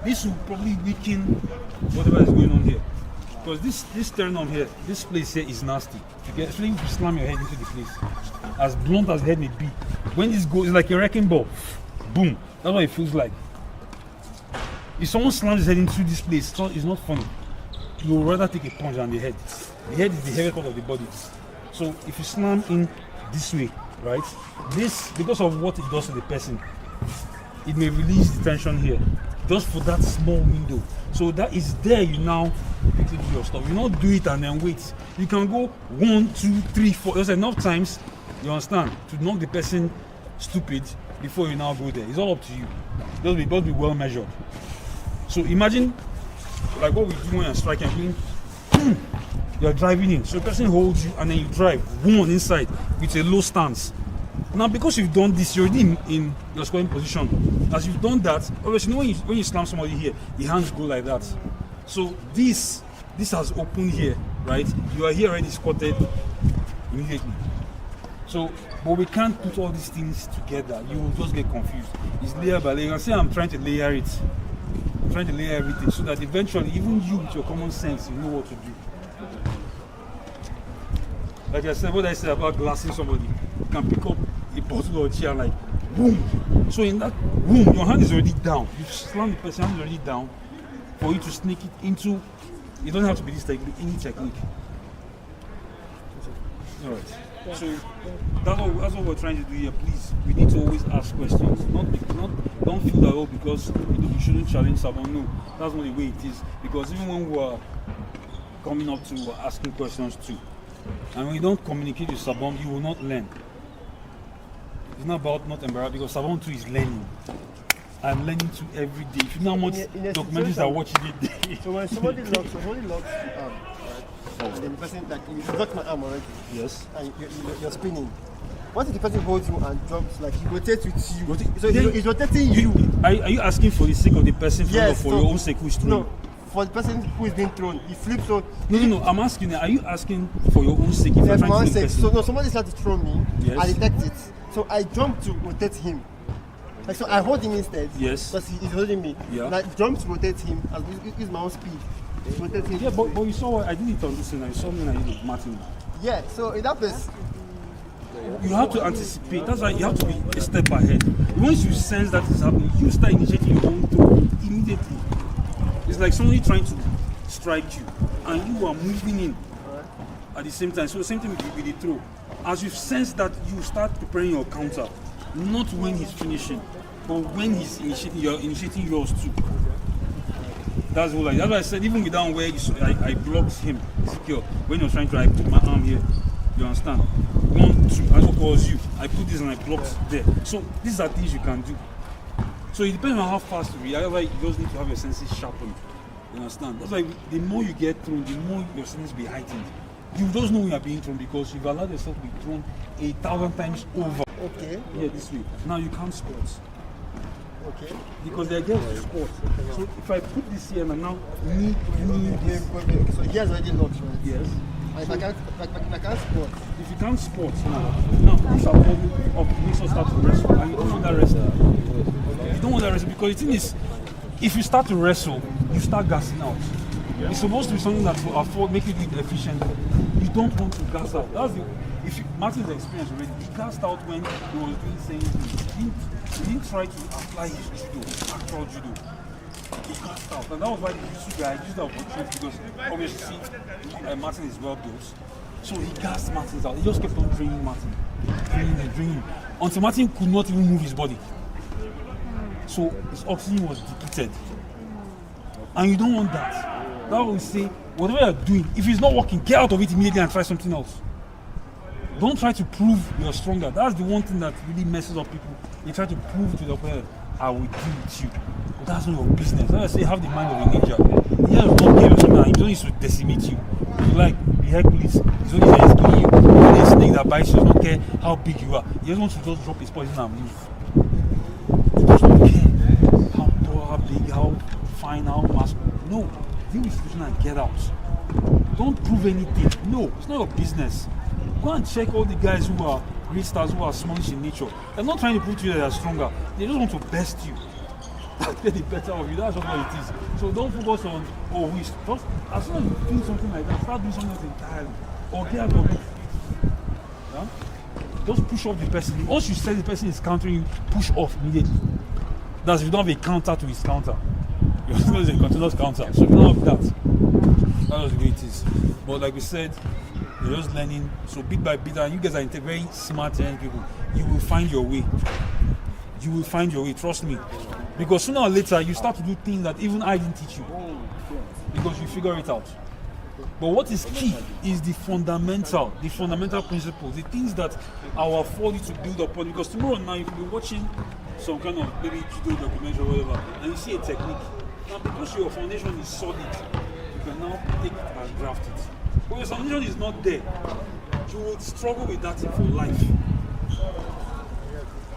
This will probably weaken whatever is going on here. Because this sternum here, this place here is nasty. Especially if you slam your head into the place. As blunt as the head may be. When this goes, it's like a wrecking ball. Boom. That's what it feels like. If someone slams his head into this place, it's not funny. You would rather take a punch than the head. The head is the heaviest part of the body. So if you slam in this way, right? This, because of what it does to the person, it may release the tension here. Just for that small window. So that is there, you now quickly do your stuff. You not do it and then wait. You can go 1, 2, 3, 4. There's enough times, you understand, to knock the person stupid before you now go there. It's all up to you. Just be well measured. So imagine like what we do when you're striking, you're driving in. So the person holds you and then you drive one inside with a low stance. Now because you've done this, you're already in your scoring position. As you've done that, obviously when you slam somebody here, the hands go like that. So this has opened here, right? You are here already squatted immediately. So, but we can't put all these things together. You will just get confused. It's layer by layer. You can see I'm trying to layer it. I'm trying to layer everything so that eventually, even you with your common sense, you know what to do. Like I said, what I said about glassing somebody, you can pick up a bottle or a chair like boom. So in that boom, your hand is already down. You slam the person, hand is already down for you to sneak it into. It doesn't have to be this technique, any technique. All right. So that's what we're trying to do here. Please, we need to always ask questions. Don't feel that because we shouldn't challenge someone. No, that's not the way it is. Because even when we're coming up to asking questions too, and when you don't communicate with Sabon, you will not learn. It's not about not embarrassed because Sabon too is learning. I'm learning too every day. If you know how much documentaries I watch every day. So when somebody locks your arm, right? And then the person, like, you lock my arm already. Yes. And you're spinning. What if the person holds you and jumps, like he rotates with you? So Then- he's rotating you. Are you asking for the sake of the person Yes, or for so- your own sake who is throwing? No, for the person who is being thrown, he flips on. No. I'm asking you, are you asking for your own sake if you're Yes, trying for to one throw the sake. person? So no, somebody's trying to throw me. Yes. I detect it. So I jump to rotate him. Like, so I hold him instead. Yes. Because he's holding me. Yeah. And I jump to rotate him. I use my own speed. Rotate him. Yeah, but you saw what I did it on this thing. I saw me and I did it, Martin. Yeah, so in that place, You have to anticipate. That's why you have to be a step ahead. Once you sense that is happening, you start initiating your own throw immediately. It's like somebody trying to strike you, and you are moving in at the same time. So the same thing with the throw. As you sense that, you start preparing your counter, not when he's finishing, but when he's initiating. You're initiating yours too. That's what that's why I said even without where I blocked him secure. When you're trying to, I put my arm here. You understand? 1, 2, I look towards you. I put this and I blocked there. So these are things you can do. So it depends on how fast you react. That's why you just need to have your senses sharpened. You understand? That's why the more you get thrown, the more your senses be heightened. You just know when you are being thrown because you've allowed yourself to be thrown 1,000 times over. okay, Here this way. Now you can't squat. okay. Because they're girls to squat. So if I put this here and I now knee this. Okay, so he has already locked, right? Yes. And if I can't spot, If you can't sport now these are probably up, it makes us start to wrestle. And you don't want that wrestle. You don't want that wrestle because the thing is, if you start to wrestle, you start gassing out. It's supposed to be something that will afford, make you do it efficiently. You don't want to gas out. That's the, if you, Martin's experience already, he gassed out when he was doing saying he didn't try to apply his judo, actual judo. He gassed out. And that was why the jiu-jitsu guy used that opportunity because obviously Martin is well built. So he gassed Martin out. He just kept on draining Martin. Draining him. Until Martin could not even move his body. So his oxygen was depleted. And you don't want that. That will say, whatever you're doing, if it's not working, get out of it immediately and try something else. Don't try to prove you're stronger. That's the one thing that really messes up people. They try to prove to the player, I will deal with you. But that's not your business. That's why I say, have the mind of a ninja. Ninja does not give you something, he just needs to decimate you. You like the Hercules, he's only there killing you. When a snake that bites you, does not care how big you are. He just wants to just drop his poison and leave. He does not care how tall, how big, how fine, how masculine. No. Deal with the situation and get out. Don't prove anything. No, it's not your business. Go and check all the guys who are great stars, who are smallish in nature. They're not trying to prove to you that they're stronger. They just want to best you. Get the better of you. That's just what it is. So don't focus on, just as soon as you do something like that, start doing something else entirely. Or get out of it. Yeah? Just push off the person. Once you say the person is countering you, push off immediately. That's if you don't have a counter to his counter. Your husband is a continuous counter. So if you don't have that, that's the way it is. But like we said, you're just learning. So bit by bit, and you guys are very smart young people. You will find your way. You will find your way, trust me. Because sooner or later, you start to do things that even I didn't teach you. Because you figure it out. But what is key is the fundamental principles, the things that I will afford you to build upon. Because tomorrow now, you could be watching some kind of maybe judo documentary or whatever, and you see a technique. Now, because your foundation is solid, you can now take it and graft it. But your foundation is not there, you will struggle with that thing for life.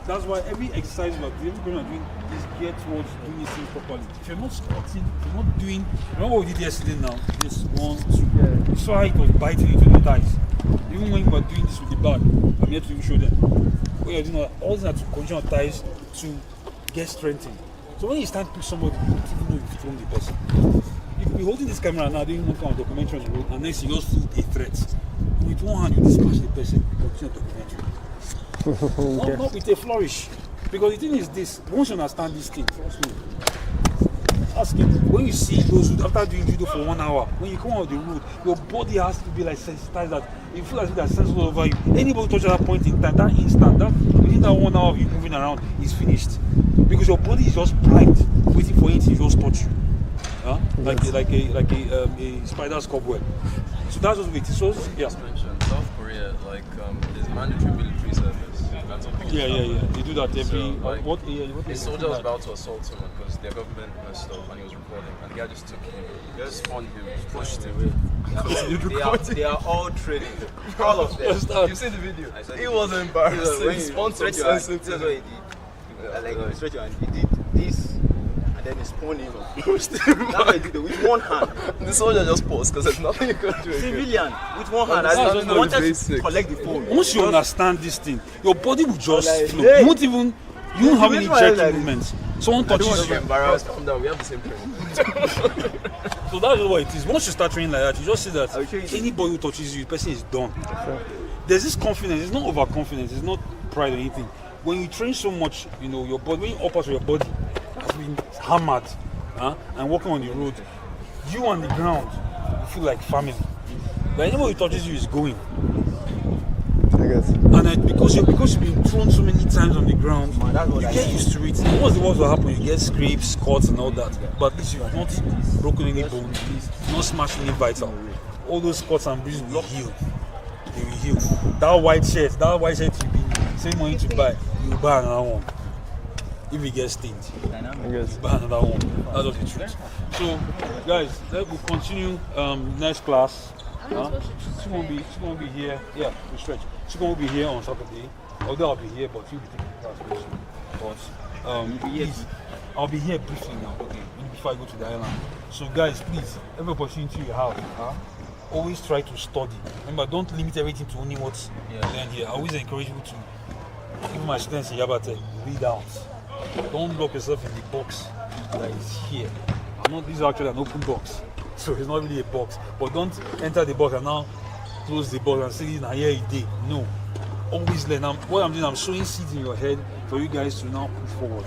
That's why every exercise we are doing, everything we are doing is geared towards doing this thing properly. If you're not squatting, if you're not doing, remember what we did yesterday now? This 1, 2. You saw how it was biting into the thighs. Even when you were doing this with the bag, I'm here to even show them. What you're doing, all these are to condition your thighs to get strengthened. So when you stand to pick somebody, you don't even know you've thrown the person. You could be holding this camera now, doing one kind of documentary on the road, and next you just feel a threat. And with one hand, you dispatch the person, continue documentary. Not with a flourish. Because the thing is this, once you understand this thing, ask him, when you see those who, after doing judo for 1 hour, when you come out of the road, your body has to be like sensitized that you feel as if there's sensible over you. Anybody touch that point in time, that instant, that within that 1 hour of you moving around is finished. Because your body is just primed, waiting for it to just touch you. Huh? Like a spider's cobweb. So that's what it is. So yeah. South Korea, like there's mandatory military service. That's something. Yeah. They do that every. So, like, what his soldier was about to assault someone because their government messed up and he was recording, and the guy just took him, just spun him, pushed him. They are all training. All of them. You see the video? He was embarrassed. He spun some sensitive. That's what he did. Like he stretched and he did this, and then he spun him and pushed him. That's what he did with one hand. The soldier just paused because there's nothing you could do. Civilian with one hand. I wanted to collect the phone. Once you understand this thing, your body will just like, flow. hey. You won't have any jerky movements. Someone touches you. Embarrassed. Calm down. We have the same training. So that's what it is. Once you start training like that, you just see that I'll show you. anybody who touches you, the person is done. There's this confidence. It's not overconfidence. It's not pride or anything. When you train so much, you know, your body, when you upper your body has been hammered and walking on the road, you on the ground, you feel like family. But anybody who touches you is going. I guess. And because you've been thrown so many times on the ground, you get used to it. Once the worst will happen, you get scrapes, cuts, and all that. But at least you've not broken any bone, not smashed any vital. All those cuts and bruises will heal. They will heal. That white shirt you've been saving money to buy, you will buy another one. If it gets stained, I guess. you buy another one. That's just the truth. So, guys, we'll continue next class. She's gonna be here. Yeah, we stretch. She's gonna be here on Saturday. Although I'll be here, but you'll be taking class very soon. But please, I'll be here briefly now. Okay, before I go to the island. So, guys, please, every opportunity you have, always try to study. Remember, don't limit everything to only what's learned here. I always encourage you to, even my students in Yabate, read out. Don't lock yourself in the box that is here. This is actually an open box, so it's not really a box. But don't enter the box and now close the box and say, "Now here it is." No, always learn. What I'm doing, I'm sowing seeds in your head for you guys to now push forward.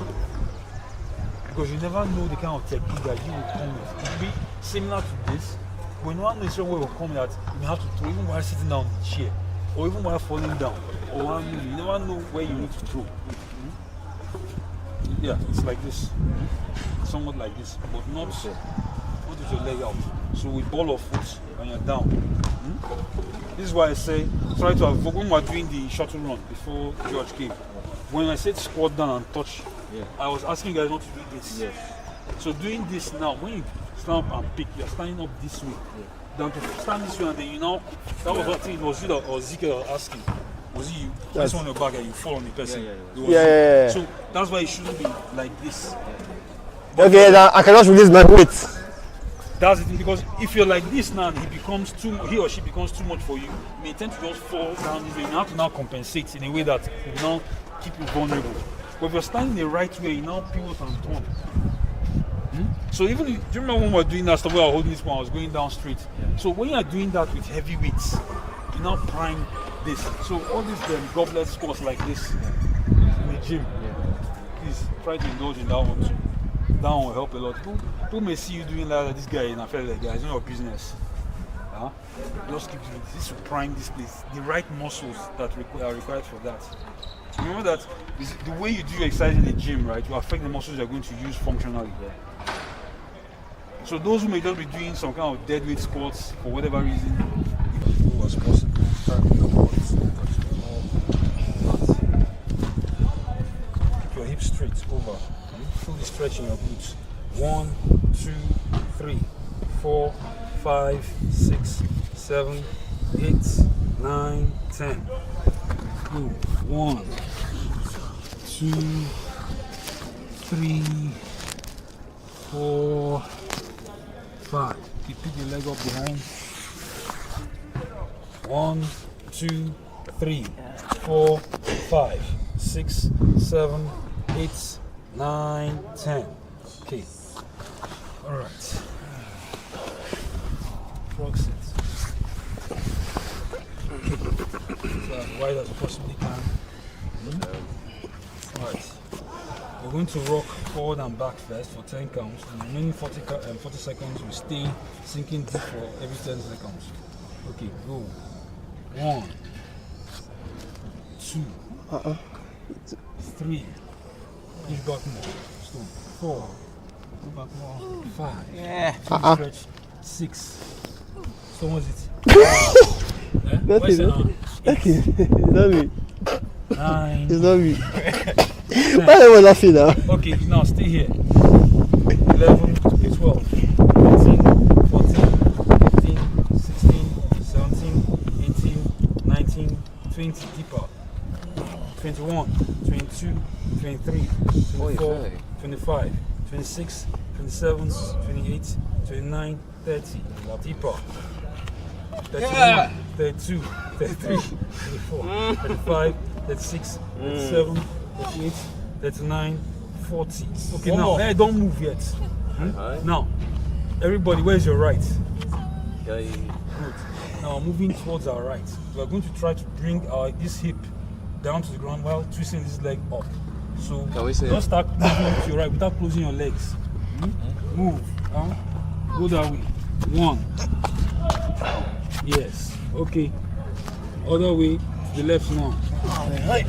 Because you never know the kind of technique that you will come with. It will be similar to this, but you never know the way will come that you may have to throw even while sitting down in the chair, or even while falling down, or while moving. You never know where you need to throw. Yeah, it's like this, somewhat like this, but not with your leg out. So with ball of foot when you're down. This is why I say try to avoid when we're doing the shuttle run before George came. When I said squat down and touch, I was asking you guys not to do this. So doing this now, when you stand up and pick, you're standing up this way. Than to stand this way and then that was what I think it was you that or Zeke that was asking. Was it you? This one on your back and you fall on the person. Yeah. So that's why it shouldn't be like this. Okay, now I cannot release my weight. That's it, because if you're like this now, he or she becomes too much for you. You may tend to just fall down. You have to now compensate in a way that will now keep you vulnerable. But if you're standing the right way, you now pivot and turn. So even do you remember when we were doing that stuff where I was holding this one, I was going down straight. So when you are doing that with heavy weights, you now prime this. So all these goblet squats like this in the gym, please try to indulge in that one too. That one will help a lot. People may see you doing like this guy and I feel like, guys, it's not your business. Just keep doing this. This will prime this place. The right muscles that are required for that. Remember that the way you do exercise in the gym, right, will affect the muscles you're going to use functionally. So those who may just be doing some kind of dead weight squats for whatever reason, if as possible, try to keep your hips straight over. Feel the stretch in your glutes. 1, 2, 3, 4, 5, 6, 7, 8, 9, 10. Good. 1, 2, 3, 4, 5. You pick your leg up behind. 1, 2, 3, 4, 5, 6, 7, 8, 9, 10. Okay. All right. Frog sit. So as wide as you possibly can. All right. We're going to rock forward and back first for 10 counts. And the remaining 40 seconds we stay sinking deep for every 10 seconds. Okay, go. 1, 2, 3. Push back more. Stone. 4. Go back more. 5. Stretch. 6. So what's it? Nothing. Okay. It's not me. 9. It's not me. Why are you laughing now? Okay, now stay here. 11, 12, 13, 14, 15, 16, 17, 18, 19, 20. Deeper. 21, 22, 23, 24, 25, 26, 27, 28, 29, 30. Deeper. 31, 32, 33, 34, 35, 36, 37, 38, 39, 40. Okay, now, hey, don't move yet. Now, everybody, where's your right? Good. Now, moving towards our right. We are going to try to bring this hip down to the ground while twisting this leg up. So, don't start moving to your right without closing your legs. Move. Go that way. 1. Yes. Okay. Other way to the left now. I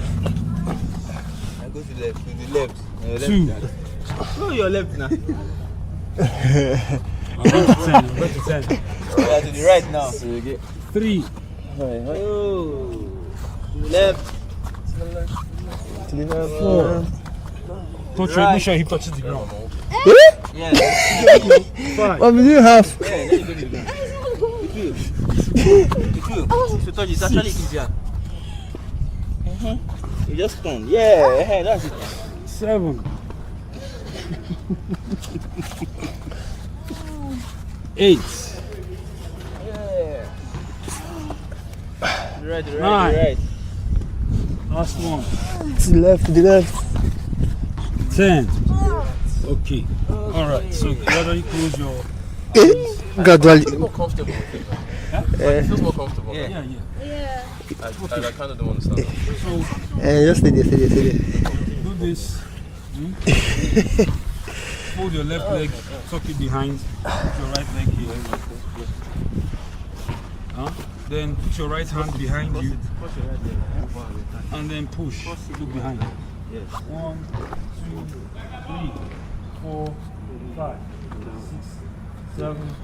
go to the left. 2. Go your left now. I'm going to 10. I'm going to 10. Yeah, to the right now. 3. Oh, to the left. To the left. 4. Touch right. Make sure your hip touches the ground. Yeah. 5. What will you have? Yeah, then you go to the ground. To touch it's actually easier. You just turn. Yeah, that's it. 7. 8. Yeah. Right, 9. Last one. To the left, to the left. 10. Okay. Alright, so gradually close your Gradually. It's more comfortable. It feels more comfortable. Yeah. I kind of don't understand that. So Just stay there. do this. Hold your left leg, tuck it behind. Put your right leg here. Then put your right hand behind you. And then push. Look behind you. 1, 2, 3, 4, 5, 6, 7,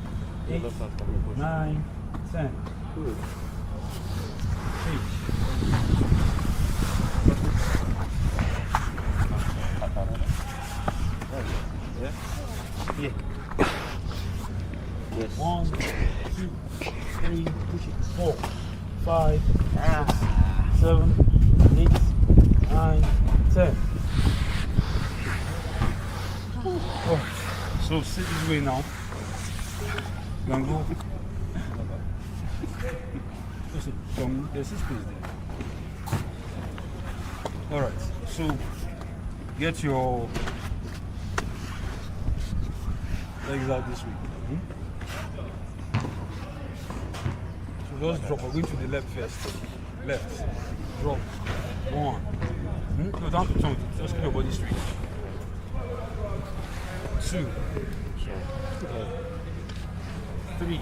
8, 9, 10. Good. 8. Yeah. Yes. 1, 2, 3, 4, 5, 6, 7, 8, 9, 10. Oh. So sit this way now. You can go. There's a space there. All right. So get your legs out this week. So just drop. We're going to the left first. Left. Drop. 1. No, down to 20. Just keep your body straight. 2. 3.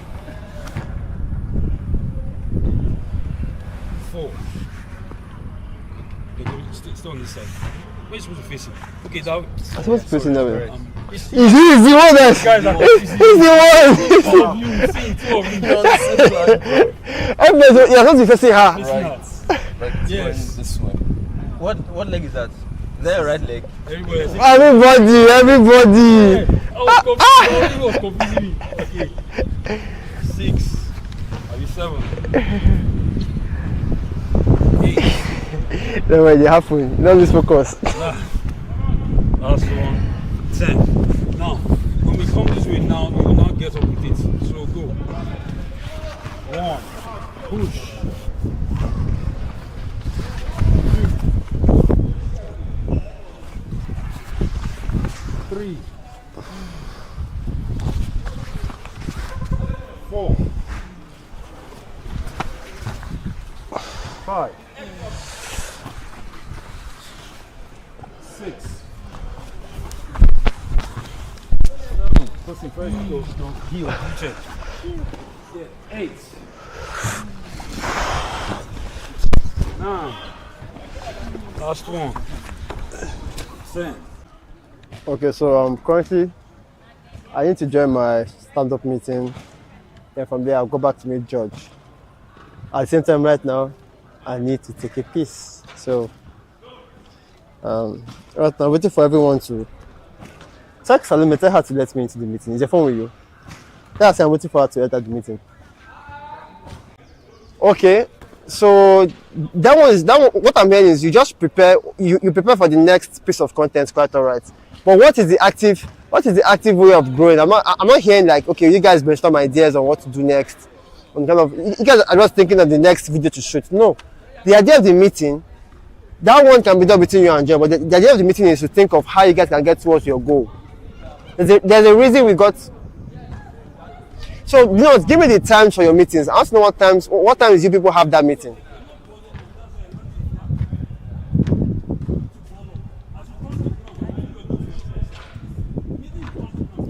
4. Okay, stay on this side. Where are you supposed to face it? Okay, that way. I'm supposed to face it that way. It's He's the one that. guys are He's the one. you see two of you. Everybody, you're supposed to be facing her. Yes. This way. What leg is that? Is that your right leg? Everywhere. Everybody. I was confusing me. Okay. 6. Are you 7? 8. Don't worry, they happen. Don't lose focus. Last one. 10. Now, when we come this way now, we will now get up with it. So go. 1. Push. 2. 3. 4. 5. 6. 7. Pussy first go heel, check. 8. 9. Last one. 10. Okay, so currently I need to join my stand-up meeting. Then from there I'll go back to meet George. At the same time right now, I need to take a piss. So right now I'm waiting for everyone to text Salome, tell her to let me into the meeting. Is your phone with you? Tell her I'm waiting for her to enter the meeting. Okay, so that one, what I'm hearing is you just prepare, you prepare for the next piece of content, quite alright. But what is the active way of growing? I'm not hearing like, okay, you guys brainstorm ideas on what to do next. On kind of, you guys are just thinking of the next video to shoot. No, the idea of the meeting, that one can be done between you and John, but the idea of the meeting is to think of how you guys can get towards your goal. There's a reason we got. So, give me the times for your meetings. I want to know what times you people have that meeting.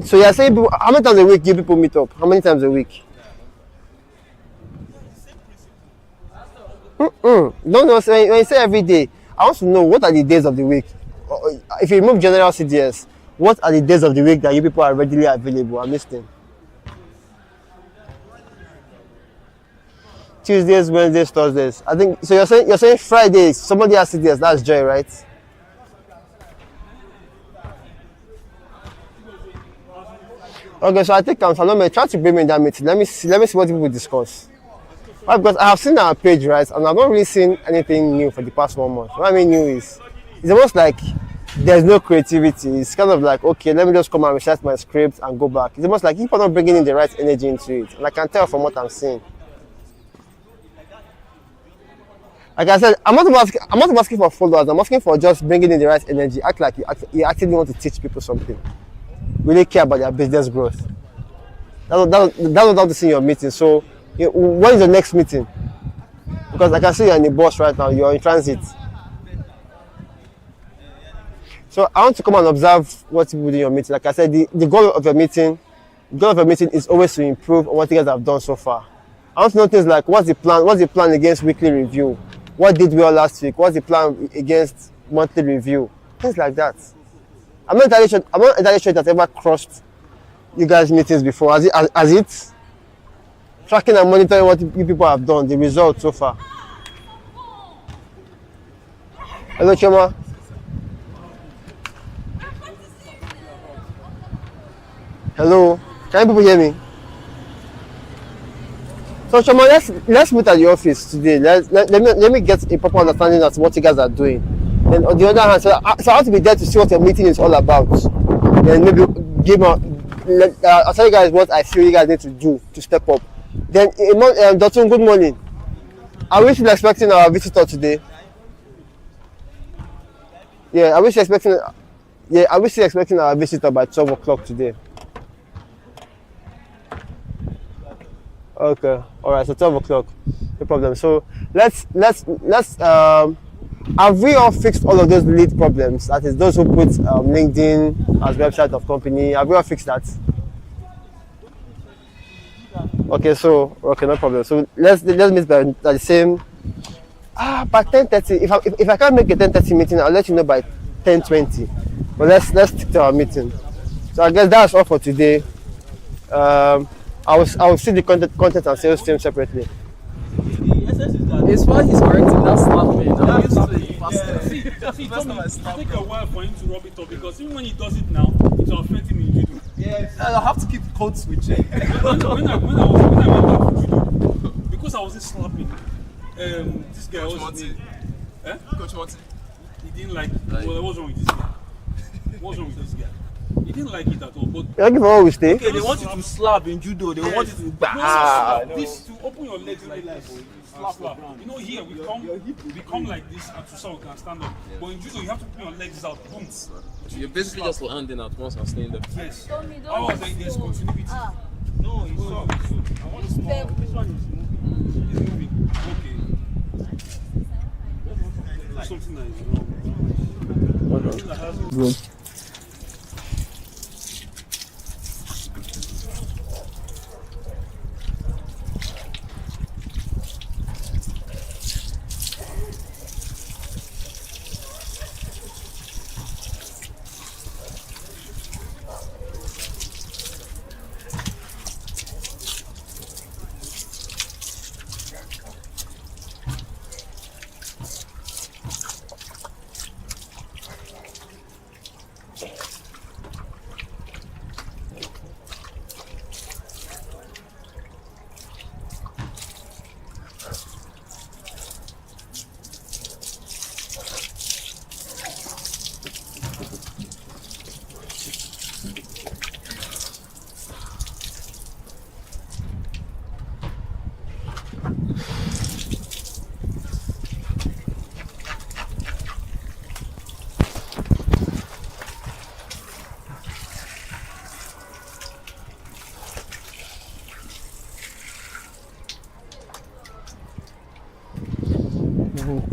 So you're saying people, how many times a week do you people meet up? How many times a week? No, when you say every day, I want to know what are the days of the week. If you remove general CDS, what are the days of the week that you people are readily available? I'm listening. Tuesdays, Wednesdays, Thursdays. I think so. You're saying Fridays. Somebody has CDS. That's Joy, right? Okay, so I think Salome, try to bring me in that meeting. Let me see what people discuss. Why? Because I have seen our page, right, and I've not really seen anything new for the past 1 month. What I mean new is, it's almost like there's no creativity. It's kind of like, okay, let me just come and recite my script and go back. It's almost like people are not bringing in the right energy into it, and I can tell from what I'm seeing. Like I said, I'm not asking for followers. I'm asking for just bringing in the right energy. Act like you actually want to teach people something. Really care about their business growth. That's what I want to see in your meeting. So, when is the next meeting? Because I can see you're in the bus right now. You're in transit. So I want to come and observe what you do in your meeting. Like I said, the goal of your meeting is always to improve on what you guys have done so far. I want to know things like what's the plan? What's the plan against weekly review? What did we all last week? What's the plan against monthly review? Things like that. I'm not entirely sure it has ever crossed you guys' meetings before. Has it? Tracking and monitoring what you people have done, the results so far. Hello, Choma. Hello. Can you people hear me? So Choma, let's meet at the office today. Let me get a proper understanding of what you guys are doing. Then on the other hand, so I have to be there to see what your meeting is all about. Then maybe I'll tell you guys what I feel you guys need to do to step up. Then, Dotun, good morning. Are we still expecting our visitor today? Yeah, are we still expecting? Yeah, are we still expecting our visitor by 12 o'clock today? Okay, all right. So 12 o'clock, no problem. So let's have we all fixed all of those lead problems? That is, those who put LinkedIn as website of company. Have we all fixed that? Okay, so okay, no problem. So let's meet by the same. By 10:30. If I can't make a 10:30 meeting, I'll let you know by 10:20. But let's stick to our meeting. So I guess that's all for today. I will see the content and sales team separately. It's why he's correcting that slap me. I'm used to it faster. See, it take a while for him to rub it up because even when he does it now, it will affect him in judo. Yes. I have to keep code switching. when I went back to judo, because I wasn't slapping, this guy Coach was Monty. Eh? Coach Monty. He didn't like it. Well, what's wrong with this guy? What's wrong with this guy? He didn't like it at all. But Thank you for all we stay. Okay, they want you to slap in judo. They want you to this to open your legs like this. Slap. You know, here we come like this, and so we can stand up. But in judo, you have to put your legs out. Boom. You're basically just landing at once and staying there. Yes. Don't me, I was like, there's continuity. No, it's not. I want to small. This one is moving. It's moving. Okay. Something that is wrong. Good.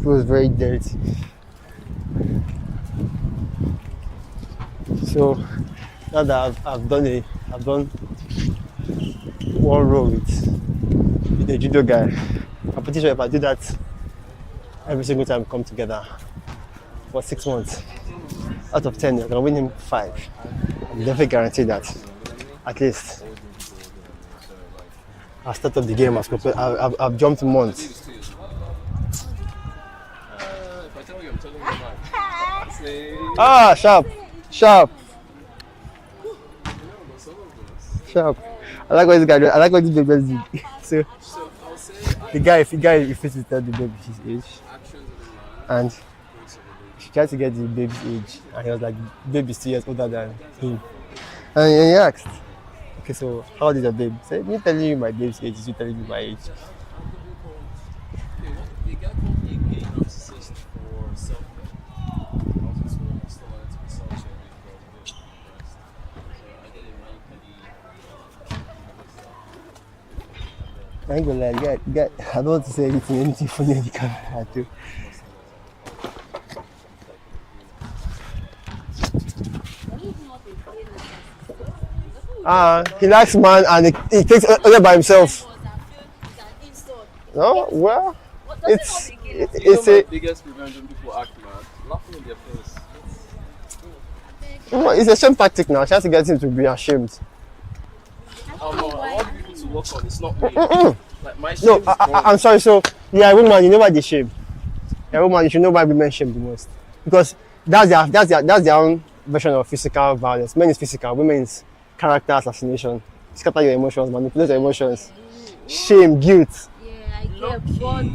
Feels very dirty. So now that I've done one row with the judo guy, I'm pretty sure if I do that every single time we come together for 6 months, out of 10, I can win him 5. I'm definitely guarantee that. At least I started the game as compared. I've jumped months. Sharp. I like what this guy does. I like what this baby does. So the guy refused to tell the baby his age, and she tried to get the baby's age, and he was like, the baby's 2 years older than him. And he asked, okay, so how old is your baby? He said, me telling you my baby's age is you telling me my age. I ain't gonna lie, I don't want to say anything funny on the camera too. He likes man and he takes it by himself. No, well, it's the biggest revenge when people act mad, laughing in their face. It's a shame tactic now. She has to get him to be ashamed. I want people to work on. It's not me. Like my shame No, is gone. I'm sorry. So, yeah, woman, you know why they shame? Yeah, woman, you should know why women shame the most, because that's their own version of physical violence. Men is physical, women is character assassination. Scatter your emotions, manipulate your emotions. Shame, guilt. Yeah, I get,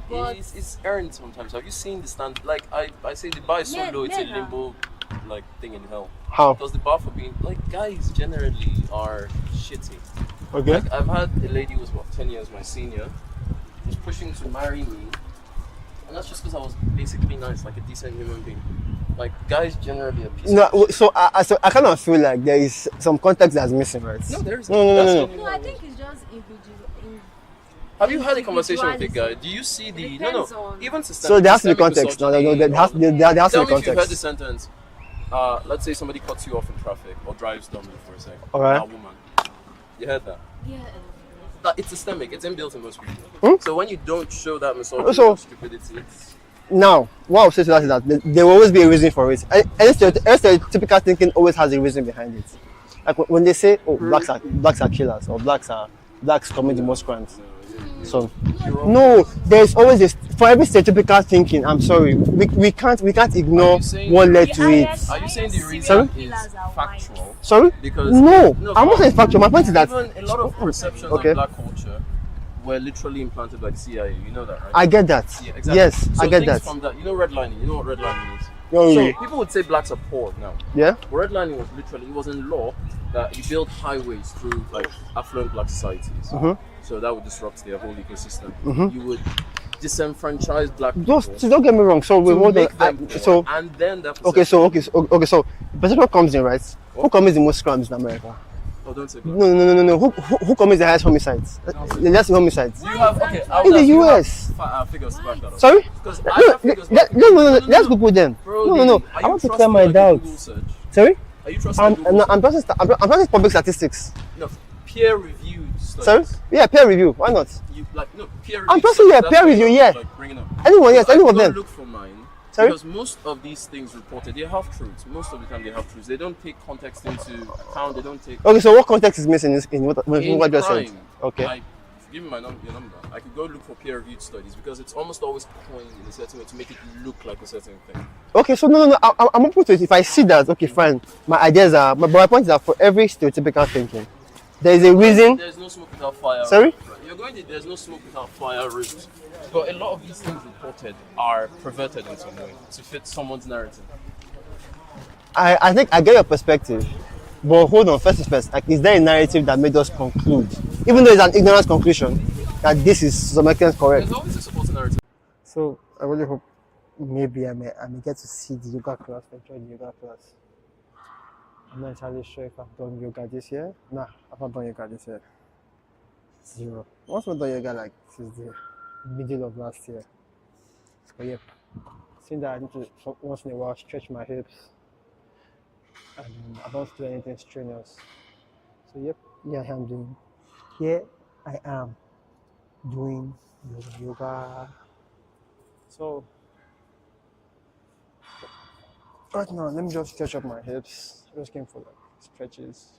but It's earned sometimes. Have you seen the stand? Like I say, the bar is so Men- low. It's a men are- limbo. like thing in hell. How? Because the bar for being like guys generally are shitty. Okay. Like I've had a lady who was what 10 years my senior, was pushing to marry me, and that's just because I was basically nice, like a decent human being. Like guys generally are piece No, of so I kind of feel like there is some context that's missing, right? No, there isn't. No. That's no. genuine. No, I think it's just individual. Have you had a conversation with the guy? Do you see the Depends on- even So there has to be systemic context. No, misogyny there has or- to Tell be me if you've heard the context. sentence. Let's say somebody cuts you off in traffic or drives dumbly for a second. Alright. A woman. You heard that? Yeah. It's systemic. It's inbuilt in most people. Hmm? So when you don't show that misogyny So- or stupidity, it's Now, what I'll say to that is that there will always be a reason for it. Any stereotypical thinking always has a reason behind it. Like when they say, "Oh, blacks are killers," or blacks commit the most crimes. So no, there's always this for every stereotypical thinking. I'm sorry, we can't ignore Are you saying- one led to it. Are you saying the reason Sorry? is factual? Sorry? Because No, I'm not saying for- factual. My point is that even a lot of perceptions Okay. of black culture were literally implanted by the CIA. You know that, right? I get that. Yeah, exactly. Yes, So I get things that. From that. You know redlining. You know what redlining is? Oh, So yeah. people would say blacks are poor now. Yeah. But redlining was literally, it was in law that you build highways through like affluent black societies. So that would disrupt their whole ecosystem. You would disenfranchise black people. Don't get me wrong. So we to hold make on. them poor, So and then that okay, so the perception comes in, right? Who commits the most crimes in America? Oh, don't say black. No. Who commits the highest homicides? Let's say homicides. You have okay. In the US. Figures to back that up. Sorry? Because No, I have figures. no. Let's Google them. Bro, No. are I you want to trusting clear my like a doubts. Google search? Sorry? Are you trusting Google search? I'm trusting public statistics. No, peer-reviewed studies. Sorry? Yeah, peer review. Why not? You like no peer review. I'm trusting studies, peer that's review, what yeah. I'm, like, bringing up. Anyone, yes, So any I of don't them. look for mine. Sorry? Because most of these things reported, they have truths. Most of the time, they have truths. They don't take context into account. They don't take. Okay, so what context is missing in what In I just said? crime, Okay. if you give me your number, I could go look for peer-reviewed studies because it's almost always coined in a certain way to make it look like a certain thing. Okay, so no. I'm open to it. If I see that, okay, fine. My ideas are. But my point is that for every stereotypical thinking, there is a reason. There's no smoke without fire. Sorry? Right. You're going to there's no smoke without fire route. But a lot of these things reported are perverted in some way to fit someone's narrative. I think I get your perspective, but hold on. First, like, is there a narrative that made us conclude, even though it's an ignorant conclusion, that this is to some extent correct? There's always a supporting narrative. So I really hope maybe I may get to see the yoga class, enjoy the yoga class. I'm not entirely sure if I've done yoga this year. Nah, I've not done yoga this year. Zero. Once I've done yoga like since the middle of last year. So yep. Seeing that I need to once in a while stretch my hips. And I don't do anything strenuous. So yep, here I am doing yoga. So right now, let me just stretch up my hips. I just came for like stretches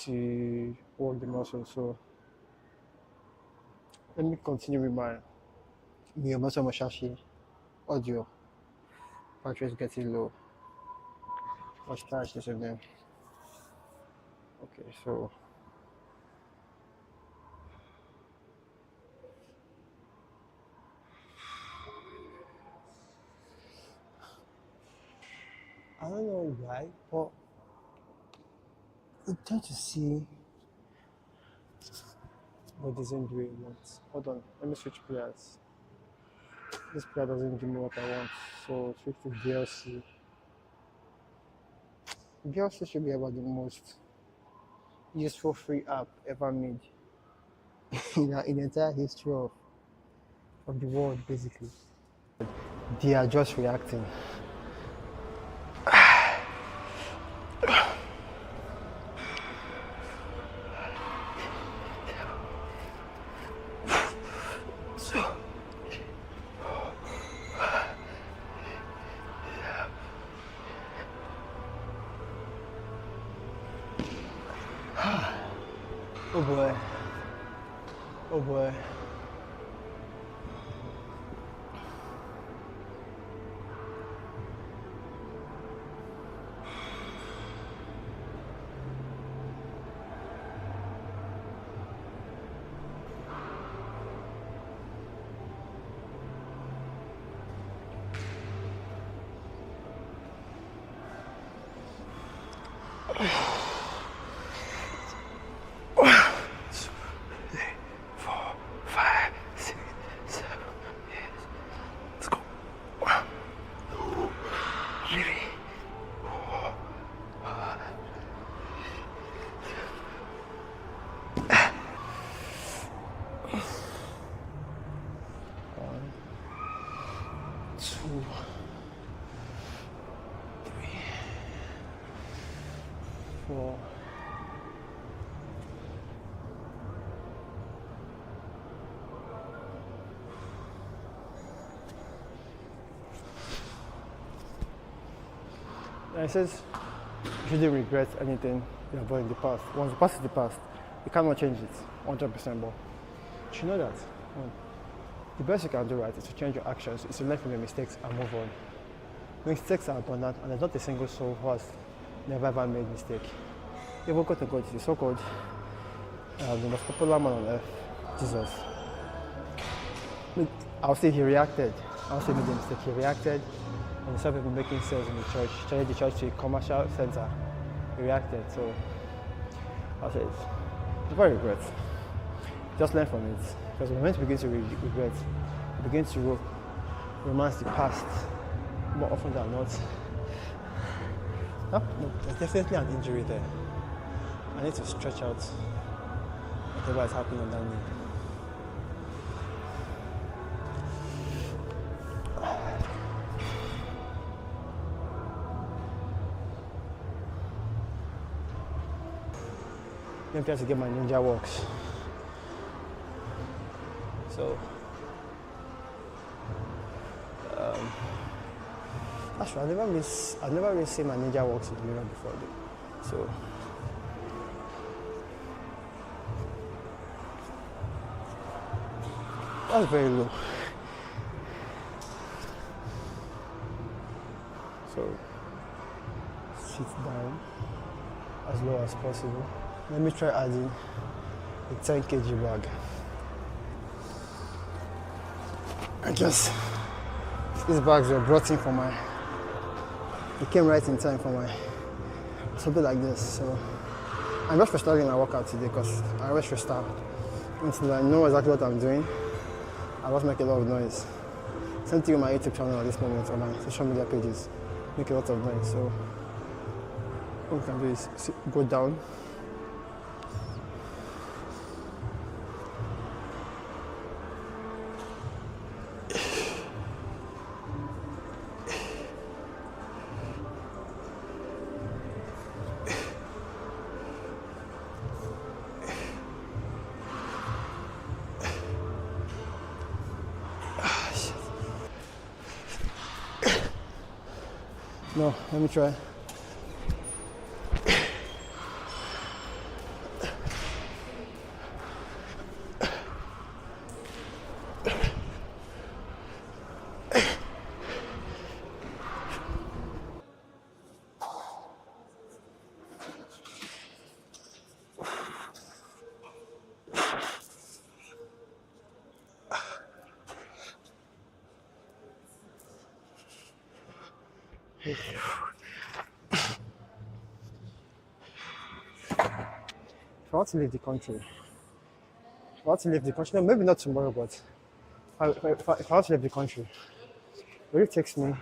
to work the muscle. So let me continue with my Miyomoto Musashi audio. Battery is getting low. Let's charge this again. Okay, so I don't know why, but I tend to see what isn't doing what. Hold on, let me switch players. This player doesn't give me what I want, so switch to DLC. DLC should be about the most useful free app ever made in the entire history of the world, basically. They are just reacting. Oh boy. Oh boy. Four. And it says you shouldn't regret anything you have done in the past. Once the past is the past, you cannot change it 100%. But you should know that the best you can do right is to change your actions, is to learn from your mistakes and move on. Mistakes are abundant, and there's not a single soul who has never ever made mistake. Even God to God, the so-called the most popular man on earth, Jesus. I'll say he reacted. I'll say he made a mistake. He reacted when he saw people making sales in the church, changed the church to a commercial center. He reacted. So I'll say it's very regret. Just learn from it. Because when you begin to regret, you begin to romance the past more often than not. No, there's definitely an injury there. I need to stretch out whatever is happening under me. I'm trying to get my ninja walks. So, actually, I've never really seen my ninja walks in the mirror before, though. So, that's very low. So, sit down as low as possible. Let me try adding a 10 kg bag. I guess these bags were brought in for it came right in time for my something like this. So I'm just restarting my workout today because I always restart until I know exactly what I'm doing. I always make a lot of noise. Same thing with my YouTube channel at this moment, or my social media pages. Make a lot of noise. So what we can do is go down. No, let me try. If I want to leave the country, no, maybe not tomorrow, but if I want to leave the country, it really takes me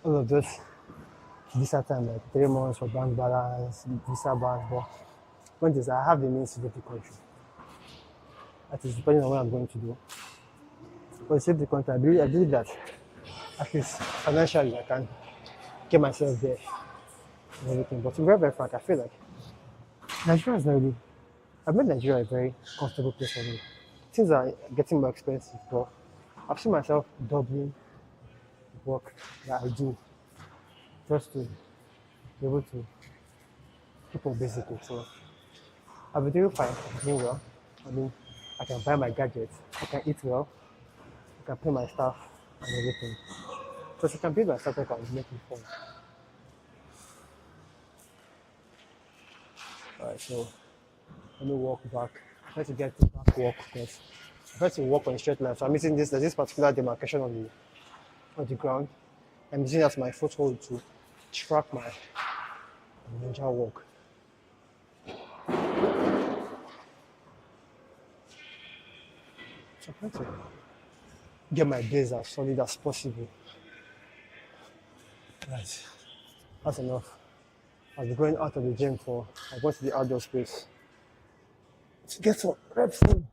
all of this visa time, like 3 months for bank balance, visa back, but when this, I have the means to leave the country. That is depending on what I'm going to do. But to leave the country, I believe that at least financially I can get myself there and everything. But to be very, very frank, I feel like Nigeria is not really, I've made Nigeria a very comfortable place for me. Things are getting more expensive, but I've seen myself doubling the work that I do just to be able to keep up basically. So I've been doing fine, I'm doing well. I mean, I can buy my gadgets, I can eat well, I can pay my staff and everything. So I can build myself like I was making fun. Alright, so let me walk back. Try to get to back walk because I try to walk on a straight line. So I'm using this, there's this particular demarcation on the ground. I'm using that as my foothold to track my Ninja walk. So I'm trying to get my base as solid as possible. Right. That's enough. I'll be going out of the gym for I'll go to the outdoor space to get some reps in.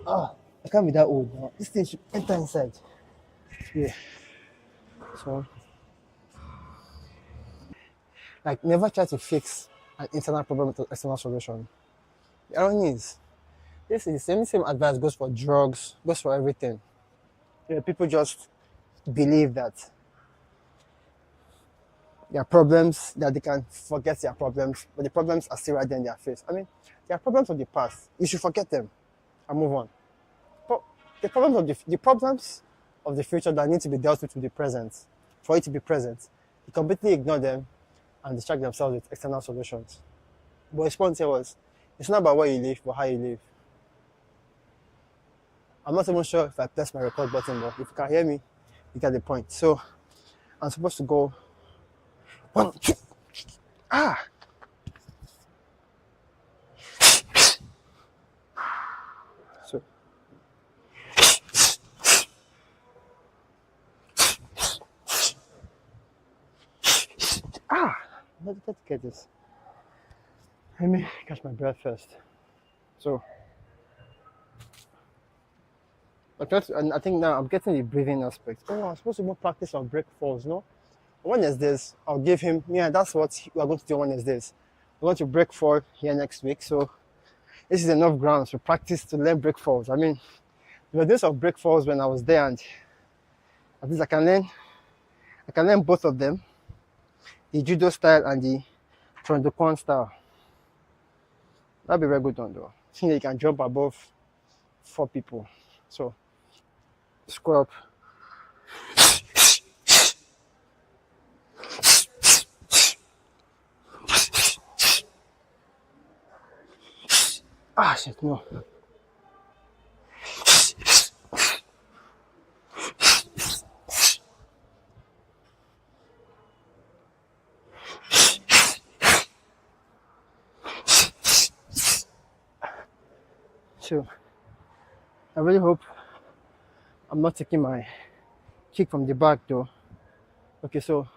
I can't be that old now. This thing should enter inside. Yeah. So like never try to fix an internal problem with an external solution. The irony is this is the same advice goes for drugs, goes for everything. Yeah, people just believe that their problems, that they can forget their problems, but the problems are still right there in their face. I mean, they are problems of the past. You should forget them and move on. But the problems of the future that need to be dealt with the present, for it to be present, you completely ignore them and distract themselves with external solutions. But his point here was, it's not about where you live, but how you live. I'm not even sure if I pressed my record button, but if you can hear me, you get the point. So I'm supposed to go 1, 2, So let's get this. Let me catch my breath first. So and I think now I'm getting the breathing aspect. Oh, I'm supposed to more practice on break falls, no? When there's this, I'll give him, that's what we're going to do when there's this. We're going to break fall here next week. So this is enough grounds to practice to learn break falls. I mean, there were days of break falls when I was there, and at least I can learn both of them. The judo style and the Trondokwan style. That'll be very good one though. Seeing that you can jump above 4 people. So square up. Shit, no. So I really hope I'm not taking my kick from the back though. Okay, so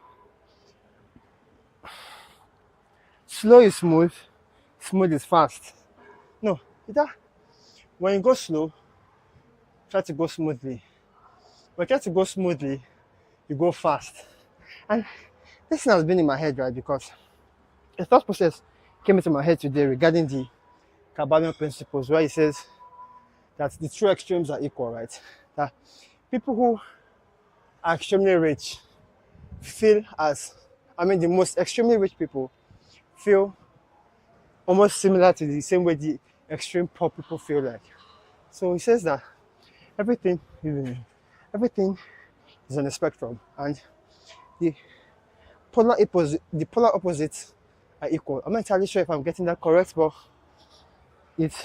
slow is smooth, smooth is fast. No, when you go slow, try to go smoothly. When you try to go smoothly, you go fast. And this thing has been in my head, right? Because a thought process came into my head today regarding the Kabbalion principles, where he says that the two extremes are equal, right? That people who are extremely rich feel the most extremely rich people feel almost similar to the same way the extreme poor people feel like. So he says that everything is on a spectrum, and the polar opposites are equal. I'm not entirely sure if I'm getting that correct, but it's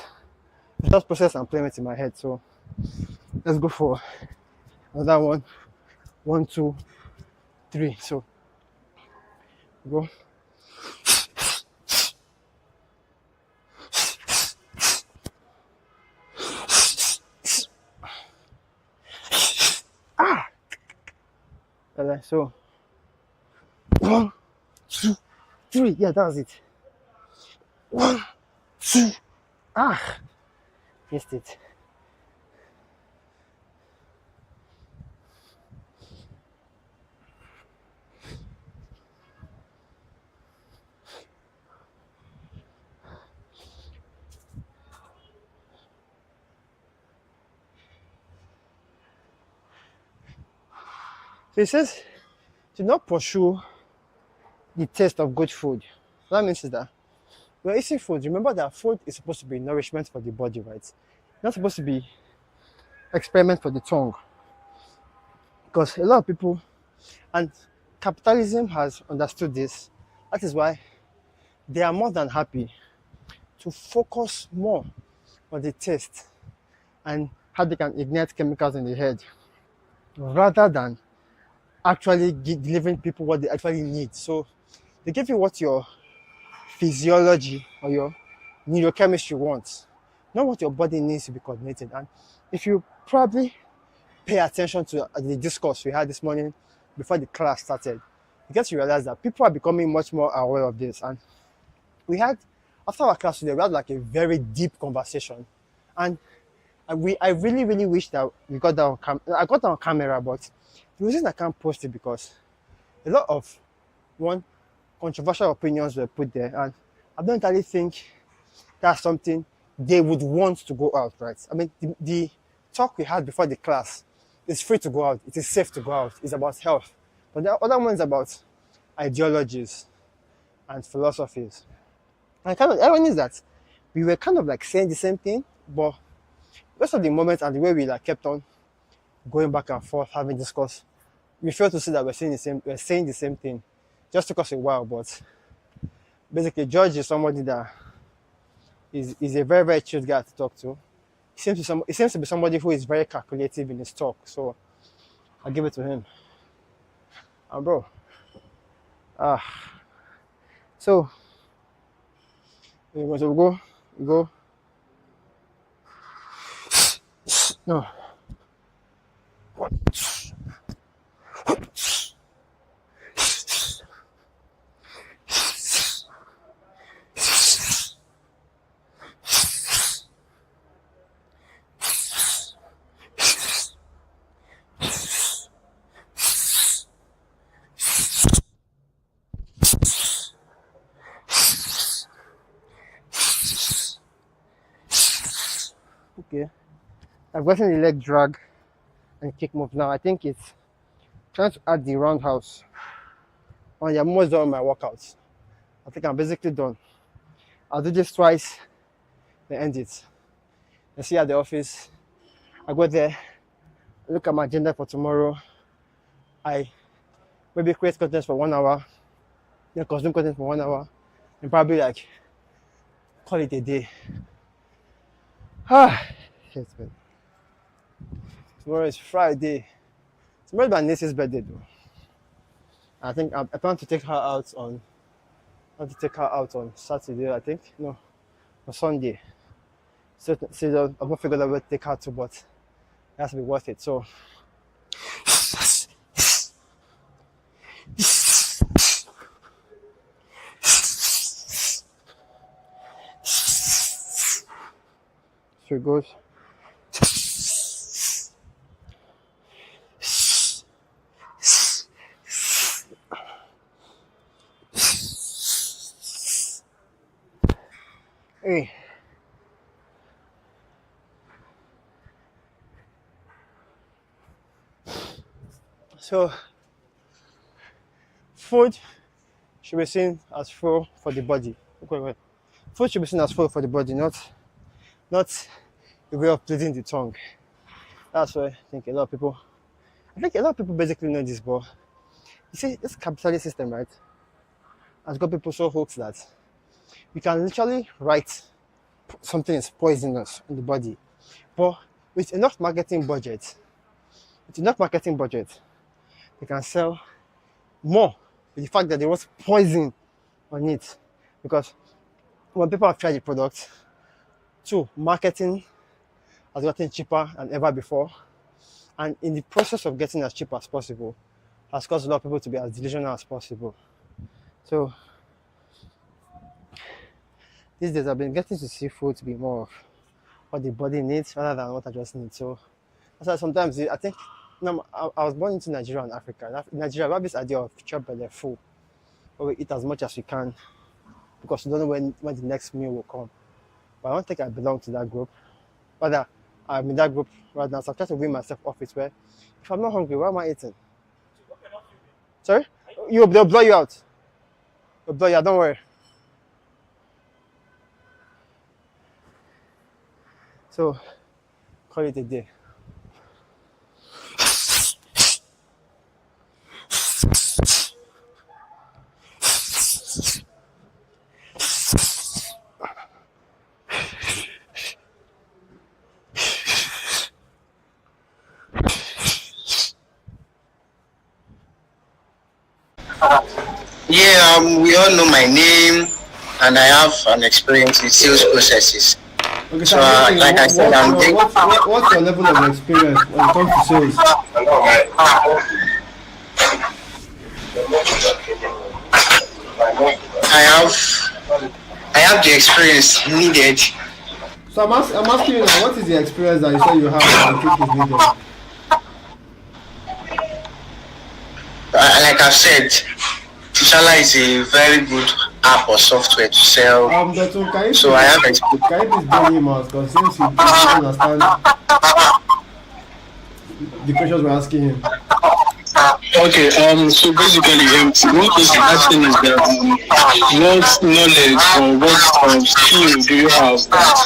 just process I'm playing with in my head. So let's go for another one. 1, 2, 3. So go. So 1, 2, 3. Yeah, that was it. 1, 2. Missed it. So he says, do not pursue the taste of good food. What that means is that when you're eating food, remember that food is supposed to be nourishment for the body, right? It's not supposed to be experiment for the tongue. Because a lot of people, and capitalism has understood this, that is why they are more than happy to focus more on the taste and how they can ignite chemicals in the head, rather than actually delivering people what they actually need. So they give you what your physiology or your neurochemistry wants, not what your body needs to be coordinated. And if you probably pay attention to the discourse we had this morning before the class started, you get to realize that people are becoming much more aware of this. And we had, after our class today, we had like a very deep conversation. And I really, really wish that we got that on I got that on camera, but the reason I can't post it because a lot of controversial opinions were put there, and I don't really think that's something they would want to go out, right? I mean, the talk we had before the class is free to go out. It is safe to go out. It's about health. But the other one is about ideologies and philosophies. And kind of the irony is that we were kind of like saying the same thing, but most of the moments and the way we like kept on going back and forth, having discourse, we failed to see that we're saying the same thing. Just took us a while, but basically George is somebody that is a very, very chill guy to talk to. He seems to be somebody who is very calculative in his talk, so I'll give it to him. And bro, so we go. No. Okay, I've gotten the leg drag and kick move now. I think it's trying to add the roundhouse. Oh yeah, I'm almost done with my workouts. I think I'm basically done. I'll do this twice, then end it. And see you at the office. I go there, look at my agenda for tomorrow. I maybe create content for 1 hour, then consume content for 1 hour, and probably like call it a day. Shit, man. Tomorrow is Friday. Tomorrow is my niece's birthday, though. I think I plan to take her out on. Saturday, I think. No, on Sunday. So I'm gonna figure out where to take her to, but it has to be worth it. So. So it goes. Hey. So food should be seen as fuel for the body. Okay. Food should be seen as fuel for the body, not the way of pleasing the tongue. That's why I think a lot of people basically know this, but you see, this capitalist system, right, has got people so hooked that you can literally write something is poisonous in the body, but with enough marketing budget, they can sell more with the fact that there was poison on it. Because when people have tried the product, two, marketing has gotten cheaper than ever before, and in the process of getting as cheap as possible, has caused a lot of people to be as delusional as possible. So these days I've been getting to see food to be more of what the body needs rather than what I just need. So that's why sometimes I think, I was born into Nigeria and Africa. In Nigeria, we have this idea of chop by the full, where we eat as much as we can because we don't know when the next meal will come. But I don't think I belong to that group. Rather, I'm in that group right now, so I'm trying to wean myself off it, where if I'm not hungry, why am I eating? Sorry? They'll blow you out. They'll blow you out, don't worry. So, call it a day. Yeah, we all know my name, and I have an experience in sales processes. Okay, So, so I'm like I said, I'm big. what's your level of experience when it comes to sales? I have the experience needed. So I'm asking you now, what is the experience that you say you have that you think is needed? Like I've said, Tishala is a very good app or software to sell. Dr. Can you So I have experience. can you please bring him out? Because since he doesn't understand the questions we're asking him. Okay, so basically, what is asking is that what knowledge or what skill do you have that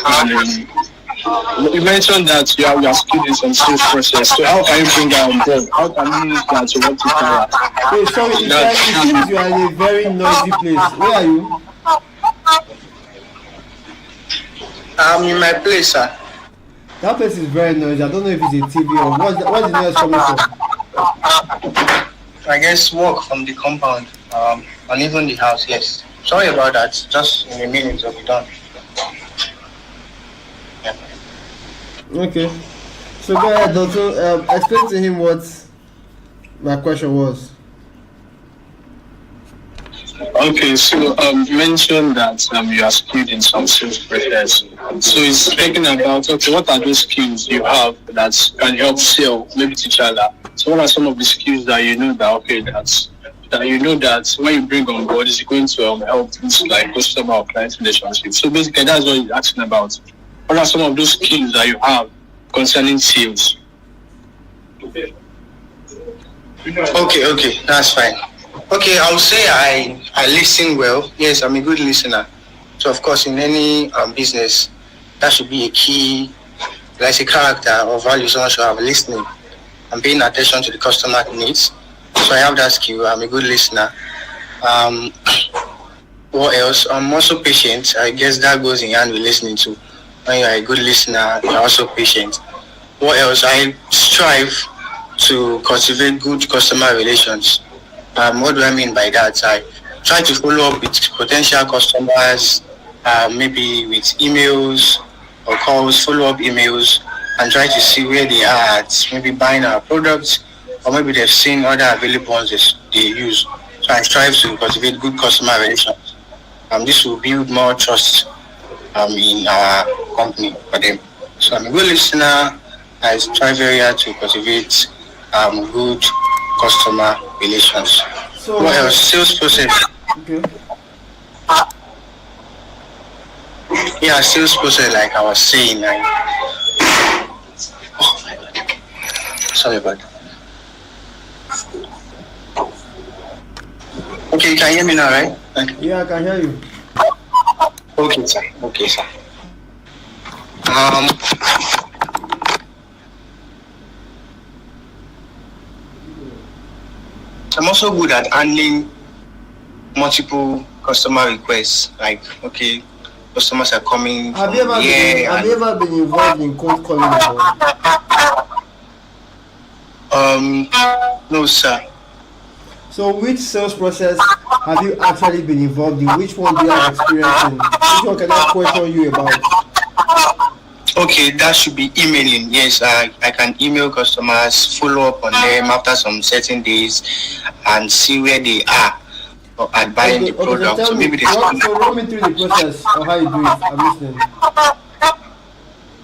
you mentioned that you are skilled in some sales process, so how can you bring that on board? How can you use that to work together? Hey, sorry, it seems you are in a very noisy place. Where are you? I'm in my place, sir. That place is very noisy. I don't know if it's a TV or what's the noise coming from? I guess work from the compound, and even the house, yes. Sorry about that. Just in a minute, it'll be done. Yeah. Okay. So go ahead, Doctor. Explain to him what my question was. Okay, so you mentioned that you are skilled in some sales process. So he's speaking about, okay, what are those skills you have that can help sell, maybe Tishala? So what are some of the skills that you know that, okay, that you know that when you bring on board is going to help with like customer or client relationship? So basically that's what he's asking about. What are some of those skills that you have concerning sales? Okay, that's fine. Okay, I would say I listen well. Yes, I'm a good listener. So of course, in any business, that should be a key, like a character or value someone should have: listening and paying attention to the customer needs. So I have that skill. I'm a good listener. What else? I'm also patient. I guess that goes in hand with listening too. When you're a good listener, you're also patient. What else? I strive to cultivate good customer relations. What do I mean by that? I try to follow up with potential customers, maybe with emails or calls, follow-up emails, and try to see where they are at, maybe buying our products, or maybe they've seen other available ones they use. So I strive to cultivate good customer relations. This will build more trust in our company for them. So I'm a good listener. I strive very hard to cultivate good customer relations. So what else? Sales process. Okay. Yeah, sales process, like I was saying. Oh my God. Sorry about that. Okay, you can hear me now, right? Yeah, I can hear you. Okay, sir. Okay, sir. I'm also good at handling multiple customer requests. Like, okay, customers are coming. Have you ever been involved in cold calling before? No, sir. So which sales process have you actually been involved in? Which one do you have experience in? Which one can I question you about? Okay, that should be emailing. Yes, I can email customers, follow up on them after some certain days, and see where they are at buying the product. So maybe run me through the process of how you do it. I'm listening.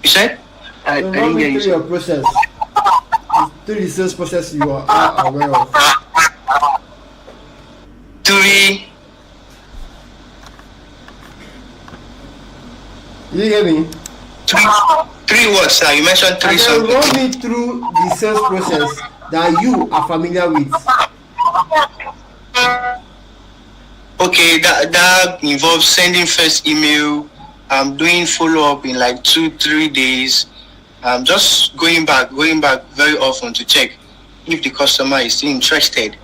You said? Run me through your process. Through the sales process you are aware of. You hear me? Three words, sir. You mentioned three something. Run me through the sales process that you are familiar with. Okay, that involves sending first email, doing follow up in like 2-3 days, just going back very often to check if the customer is still interested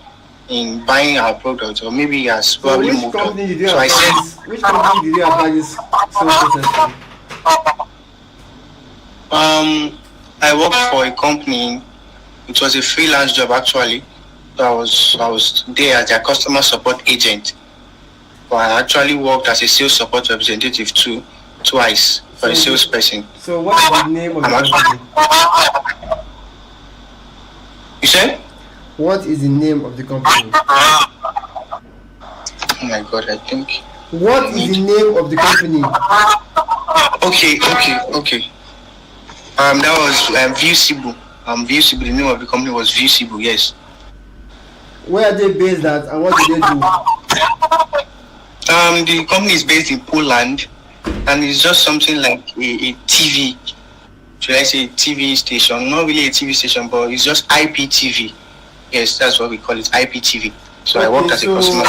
in buying our product, or maybe he has probably moved on. Which company did you apply this sales process to? I worked for a company. It was a freelance job actually. So I was there as their customer support agent. But I actually worked as a sales support representative too, twice for a salesperson. So what is the name of the company? You said? What is the name of the company? Oh my God, I think. What is the name of the company? Okay. That was Viewsible. Viewsible. The name of the company was Viewsible. Yes. Where are they based at, and what do they do? The company is based in Poland, and it's just something like a TV. Should I say TV station? Not really a TV station, but it's just IPTV. Yes, that's what we call it, IPTV. So I worked as a customer.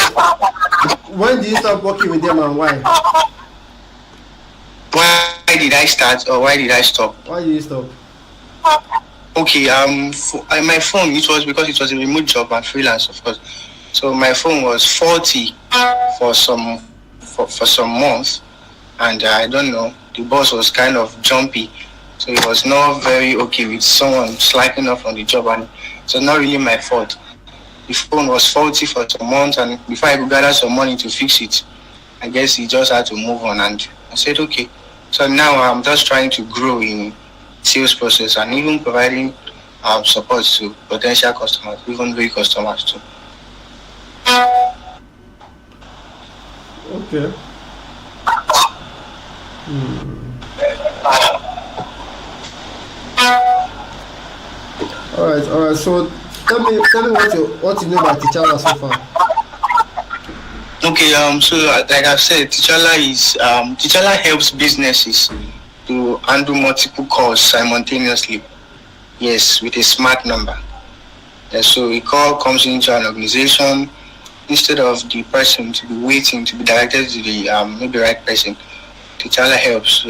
When did you start working with them, and why? Why did I start, or why did I stop? Why did you stop? Okay, my phone, it was because it was a remote job and freelance, of course. So my phone was faulty for some months, and I don't know, the boss was kind of jumpy, so it was not very okay with someone slacking off on the job, and so not really my fault. The phone was faulty for some months, and before I could gather some money to fix it, I guess he just had to move on, and I said okay. So now I'm just trying to grow in sales process and even providing support to potential customers, even real customers too. Okay. All right. So tell me what you know about T'Challa so far. Okay. So like I've said, T'Challa helps businesses to handle multiple calls simultaneously. Yes, with a smart number. So a call comes into an organization, instead of the person to be waiting to be directed to the maybe right person. T'Challa helps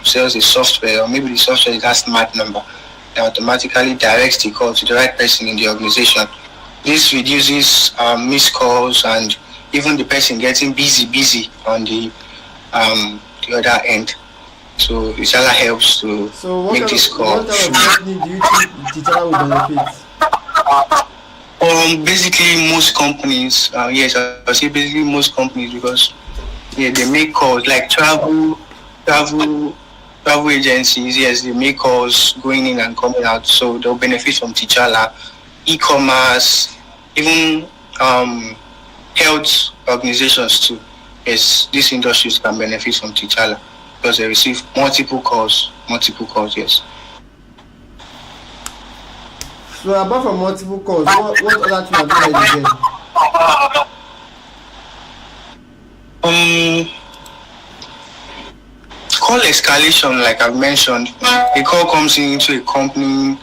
sells a software, or maybe the software is that smart number that automatically directs the call to the right person in the organization. This reduces missed calls and even the person getting busy on the other end. So T'Challa helps to make this call. What type of company do you think T'Challa will benefit? Basically most companies, yes, I say basically most companies, because they make calls like travel agencies. Yes, they make calls going in and coming out, so they'll benefit from T'Challa. E-commerce, even health organizations too. Yes, these industries can benefit from T'Challa because they receive multiple calls. Yes. So apart from multiple calls, what other things are you getting? Call escalation, like I've mentioned. A call comes into a company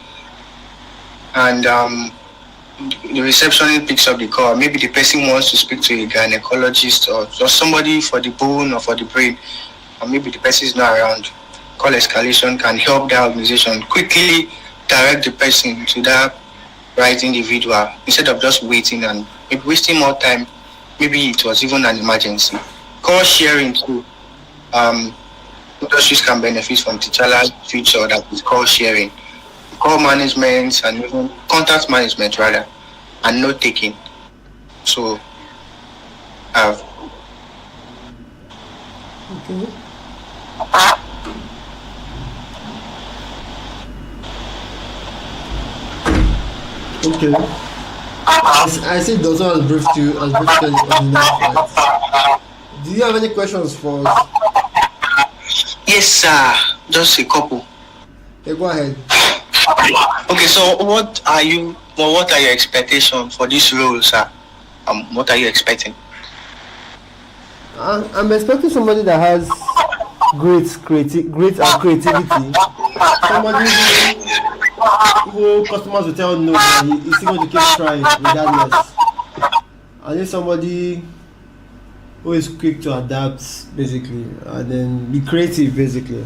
and the receptionist picks up the call. Maybe the person wants to speak to a gynecologist or somebody for the bone or for the brain, or maybe the person is not around. Call escalation can help the organization quickly direct the person to that right individual instead of just waiting and maybe wasting more time. Maybe it was even an emergency. Call sharing too. Industries can benefit from T'Challa's feature that is call sharing, call management, and even contact management rather, and note taking. So Okay. I see those has briefed you on enough. Do you have any questions for us? Yes, sir. Just a couple. Okay, go ahead. Okay, so what are your expectations for this role, sir? What are you expecting? I'm expecting somebody that has great creativity. Somebody who customers will tell no, but he's still going to keep trying regardless. I need somebody who is quick to adapt, basically, and then be creative, basically.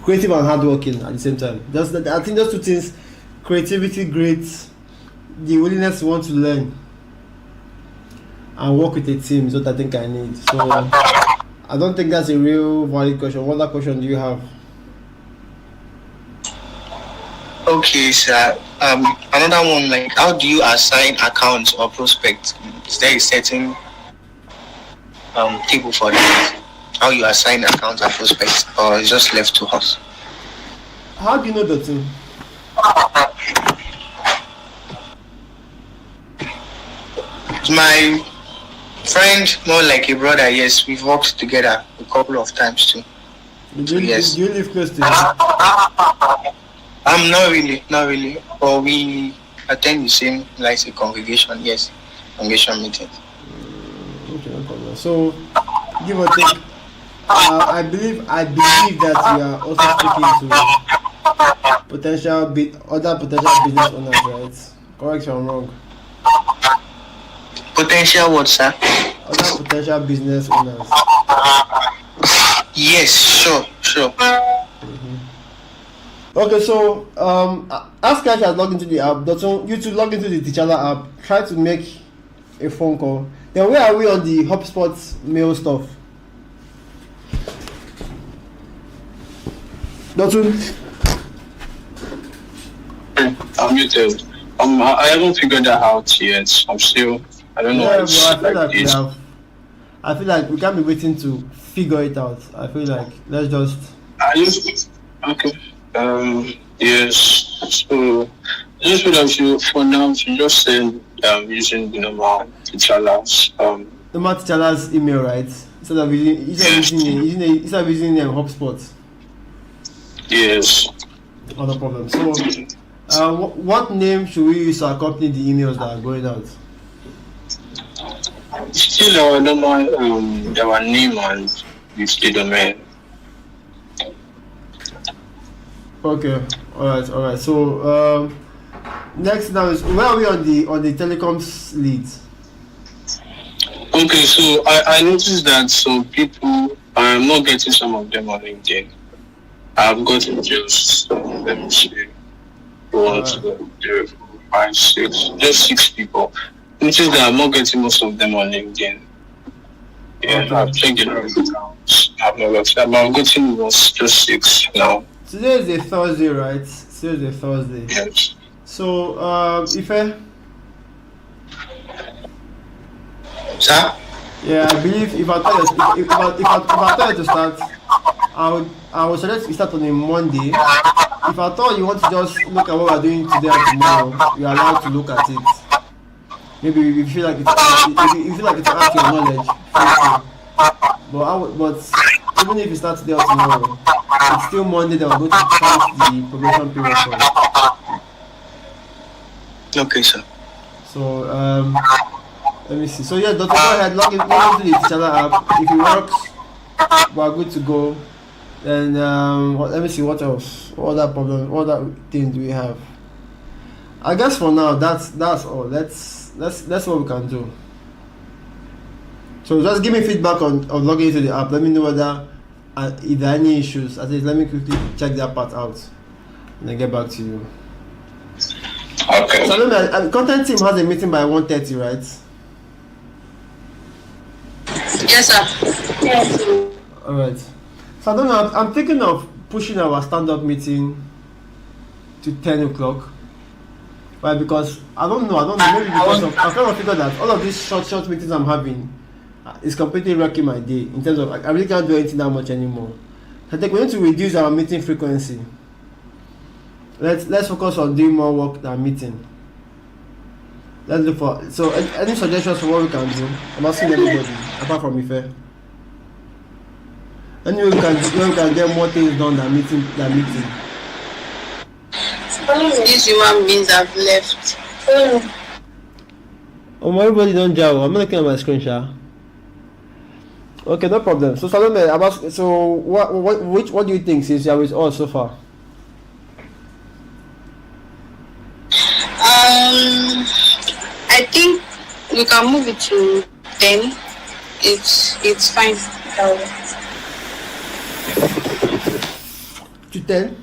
Creative and hardworking at the same time. I think those two things, creativity, great, the willingness to want to learn and work with a team is what I think I need. So I don't think that's a real valid question. What other question do you have? Okay, sir. Another one, like, how do you assign accounts or prospects? Is there a certain table for that? How you assign accounts and prospects, or it's just left to us? How do you know the two? My friend, more like a brother. Yes, we've worked together a couple of times too. Yes. Do you live close to him? Not really. But we attend the same, like, a congregation. Yes, congregation meetings. Okay, no problem. So, give or take, I believe that you are also speaking to other potential business owners, right? Correct if I'm wrong. Potential what, sir? Other potential business owners. Yes, sure. Okay, so as Cash has logged into the app, you to log into the T'Challa app, try to make a phone call. Then where are we on the HubSpot mail stuff? Dotun? I'm muted. I haven't figured that out yet. I don't know. I feel like we can't be waiting to figure it out. I feel like let's just. Okay. Yes. So just feel like for now you just send using the normal T'Challa's the T'Challa's email, right? Instead of using HubSpot. Yes. Not a problem. So, what name should we use to accompany the emails that are going out? Still our normal our name and the domain. Okay. All right. So next now is where are we on the telecoms leads? Okay, so I noticed that some people, I'm not getting some of them on LinkedIn. I've gotten just let me see, 1, 2, 3, 4, 5, 6, just 6 people. Notice that I'm not getting most of them on LinkedIn. Yeah, okay. I've checked the accounts. I've not got them. I'm getting just 6 now. Today is a Thursday, right? Today is a Thursday. Yes. So, Ife? Sir? Yeah, I believe if I tell you to start, I would suggest you start on a Monday. If I thought you want to just look at what we're doing today and tomorrow, you're allowed to look at it. Maybe if you feel like it's add to your knowledge, but even if you start today or tomorrow, it's still Monday that we're going to count the probation period for. Okay, sir. So let me see. So yeah, Doctor, go ahead, log into the T'Challa app. If it works, we're good to go. Then let me see what else. What other things do we have? I guess for now that's all. That's what we can do. So just give me feedback on logging into the app. Let me know whether if there are any issues. At least let me quickly check that part out and then get back to you. Okay. So the content team has a meeting by 1:30, right? Yes, sir. Yes. All right. So I don't know. I'm thinking of pushing our stand-up meeting to 10 o'clock. Right? Because I don't know. Maybe because I kind of figure that all of these short meetings I'm having is completely wrecking my day in terms of I really can't do anything that much anymore. I think we need to reduce our meeting frequency. Let's focus on doing more work than meeting. Let's look for any suggestions for what we can do. I'm asking everybody apart from Ife. Anyway, we can get more things done than meeting. These human beings have left. Everybody don't jow. I'm not looking at my screen, Sha. Okay, no problem. So Salome, what do you think since you're with us so far? I think we can move it to 10. It's fine. To 10?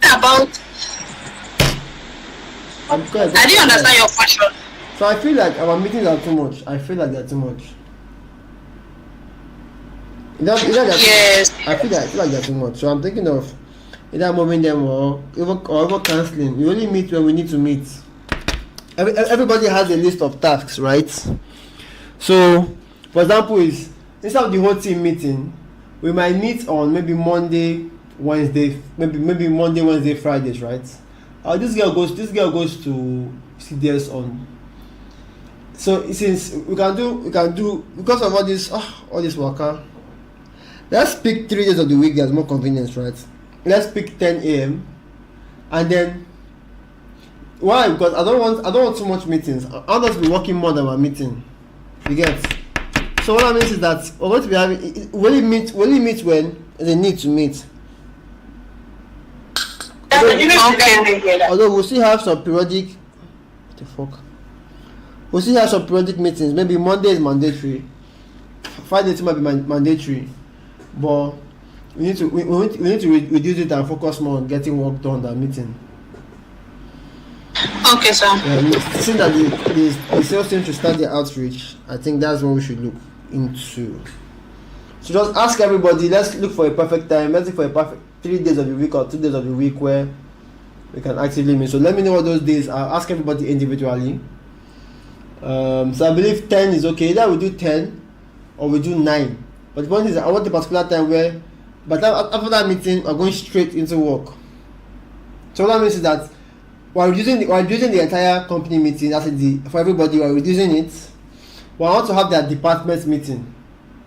I didn't understand your question. So I feel like our meetings are too much. I feel like they're too much. Yes. I feel like they're too much. So I'm thinking of either moving them or even cancelling. We only meet when we need to meet. Everybody has a list of tasks, right? So, for example, instead of the whole team meeting, we might meet on maybe Monday, Wednesday, maybe Monday, Wednesday, Fridays, right? This girl goes to CDS on. So since we can do because of all this worker. Let's pick 3 days of the week that's more convenient, right? Let's pick 10 a.m. and then why? Because I don't want too much meetings. I want us to be working more than our meeting. You get? So what I mean is that we're going to be having will it meet when they need to meet. Although we'll still have some periodic we'll still have some periodic meetings. Maybe Monday is mandatory. Friday might be mandatory. But we need to reduce it and focus more on getting work done than meeting. Okay, sir. Since that the sales team to start their outreach, I think that's what we should look into. So just ask everybody, let's look for a perfect time. Let's look for a perfect 3 days of the week or 2 days of the week where we can actively meet. So let me know what those days are. Ask everybody individually. So I believe 10 is okay. Either we do 10 or we do 9. But the point is, I want a particular time where, but after that meeting, we're going straight into work. So what that means is that while reducing the entire company meeting, for everybody, we're reducing it. We want to have their department meeting.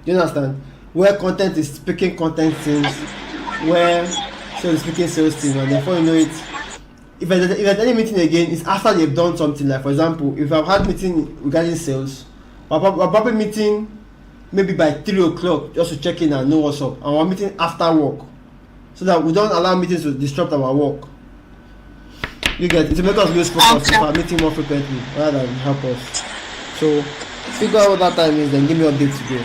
Do you understand? Where content is speaking content teams, where sales is speaking sales team, and before you know it, if there's any meeting again, it's after they've done something. Like for example, if I've had meeting regarding sales, we're probably meeting maybe by 3 o'clock just to check in and know what's up, and we're meeting after work so that we don't allow meetings to disrupt our work. You get it? To make us lose focus if we're meeting more frequently rather than help us. So figure out what that time is, then give me updates today.